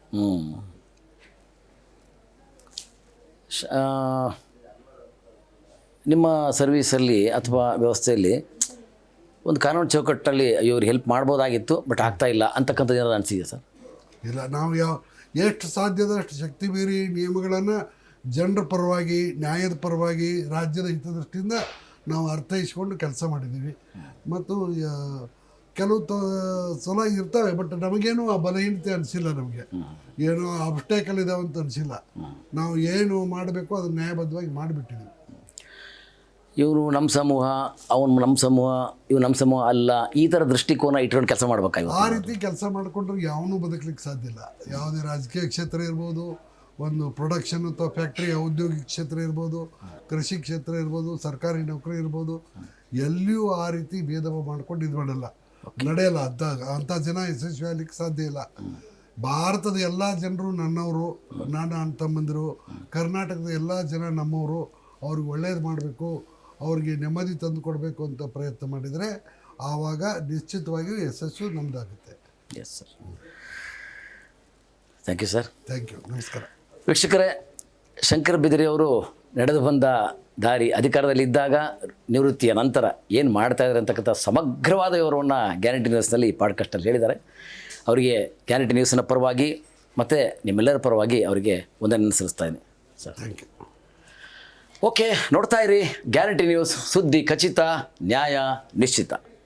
S1: ನಿಮ್ಮ ಸರ್ವೀಸಲ್ಲಿ ಅಥವಾ ವ್ಯವಸ್ಥೆಯಲ್ಲಿ ಒಂದು ಕಾನೂನು ಚೌಕಟ್ಟಲ್ಲಿ ಇವ್ರಿಗೆ ಹೆಲ್ಪ್ ಮಾಡ್ಬೋದಾಗಿತ್ತು ಬಟ್ ಆಗ್ತಾ ಇಲ್ಲ ಅಂತಕ್ಕಂಥದ್ದು ಏನಾದ್ರು ಅನಿಸಿದೆ ಸರ್?
S2: ಇಲ್ಲ, ನಾವು ಎಷ್ಟು ಸಾಧ್ಯದಷ್ಟು ಶಕ್ತಿ ಮೀರಿ ನಿಯಮಗಳನ್ನು ಜನರ ಪರವಾಗಿ, ನ್ಯಾಯದ ಪರವಾಗಿ, ರಾಜ್ಯದ ಹಿತದೃಷ್ಟಿಯಿಂದ ನಾವು ಅರ್ಥೈಸ್ಕೊಂಡು ಕೆಲಸ ಮಾಡಿದ್ದೀವಿ. ಮತ್ತು ಕೆಲವು ಸಲ ಇರ್ತವೆ, ಬಟ್ ನಮಗೇನು ಆ ಬಲಹೀನತೆ ಅನಿಸಿಲ್ಲ. ನಮಗೆ ಏನೋ ಅಬ್ಸ್ಟ್ಯಾಕಲ್ ಇದಾವೆ ಅಂತ ಅನಿಸಿಲ್ಲ. ನಾವು ಏನು ಮಾಡಬೇಕು ಅದನ್ನು ನ್ಯಾಯಬದ್ಧವಾಗಿ ಮಾಡಿಬಿಟ್ಟಿದ್ದೀವಿ.
S1: ಇವರು ನಮ್ಮ ಸಮೂಹ, ಅವನು ನಮ್ಮ ಸಮೂಹ, ಇವು ನಮ್ಮ ಸಮೂಹ ಅಲ್ಲ, ಈ ಥರ ದೃಷ್ಟಿಕೋನ ಇಟ್ಕೊಂಡು ಕೆಲಸ ಮಾಡ್ಬೇಕಾಗಿ
S2: ಆ ರೀತಿ ಕೆಲಸ ಮಾಡಿಕೊಂಡ್ರೆ ಯಾವನೂ ಬದುಕಲಿಕ್ಕೆ ಸಾಧ್ಯ ಇಲ್ಲ. ಯಾವುದೇ ರಾಜಕೀಯ ಕ್ಷೇತ್ರ ಇರ್ಬೋದು, ಒಂದು ಪ್ರೊಡಕ್ಷನ್ ಅಥವಾ ಫ್ಯಾಕ್ಟ್ರಿ ಔದ್ಯೋಗಿಕ ಕ್ಷೇತ್ರ ಇರ್ಬೋದು, ಕೃಷಿ ಕ್ಷೇತ್ರ ಇರ್ಬೋದು, ಸರ್ಕಾರಿ ನೌಕರಿ ಇರ್ಬೋದು, ಎಲ್ಲಿಯೂ ಆ ರೀತಿ ಭೇದ ಭಾವ ಮಾಡ್ಕೊಂಡು ಇದು ಮಾಡಲ್ಲ, ನಡೆಯಲ್ಲ. ಅಂಥ ಜನ ಯಶಸ್ವಿ ಆಗಲಿಕ್ಕೆ ಸಾಧ್ಯ ಇಲ್ಲ. ಭಾರತದ ಎಲ್ಲ ಜನರು ನನ್ನವರು, ನನ್ನ ಅಣ್ಣ ತಮ್ಮಂದಿರು, ಕರ್ನಾಟಕದ ಎಲ್ಲ ಜನ ನಮ್ಮವರು. ಅವ್ರಿಗೆ ಒಳ್ಳೇದು ಮಾಡಬೇಕು, ಅವ್ರಿಗೆ ನೆಮ್ಮದಿ ತಂದು ಕೊಡಬೇಕು ಅಂತ ಪ್ರಯತ್ನ ಮಾಡಿದರೆ ಆವಾಗ ನಿಶ್ಚಿತವಾಗಿಯೂ ಯಶಸ್ಸು ನಮ್ಮದಾಗುತ್ತೆ.
S1: Yes sir. Thank you sir.
S2: Thank you. ನಮಸ್ಕಾರ.
S1: ವೀಕ್ಷಕರೇ, ಶಂಕರ್ ಬಿದರಿ ಅವರು ನಡೆದು ಬಂದ ದಾರಿ, ಅಧಿಕಾರದಲ್ಲಿದ್ದಾಗ, ನಿವೃತ್ತಿಯ ನಂತರ ಏನು ಮಾಡ್ತಾಯಿದ್ದಾರೆ ಅಂತಕ್ಕಂಥ ಸಮಗ್ರವಾದ ವಿವರವನ್ನು ಗ್ಯಾರಂಟಿ ನ್ಯೂಸ್ನಲ್ಲಿ ಈ ಪಾಡ್ಕಾಸ್ಟಲ್ಲಿ ಹೇಳಿದ್ದಾರೆ. ಅವರಿಗೆ ಗ್ಯಾರಂಟಿ ನ್ಯೂಸ್ನ ಪರವಾಗಿ ಮತ್ತು ನಿಮ್ಮೆಲ್ಲರ ಪರವಾಗಿ ಅವರಿಗೆ ವಂದನೆ ಸಲ್ಲಿಸ್ತಾ ಇದ್ದೀನಿ ಸರ್.
S2: Thank you.
S1: ಓಕೆ, ನೋಡ್ತಾ ಇರಿ ಗ್ಯಾರಂಟಿ ನ್ಯೂಸ್. ಸುದ್ದಿ ಖಚಿತ, ನ್ಯಾಯ ನಿಶ್ಚಿತ.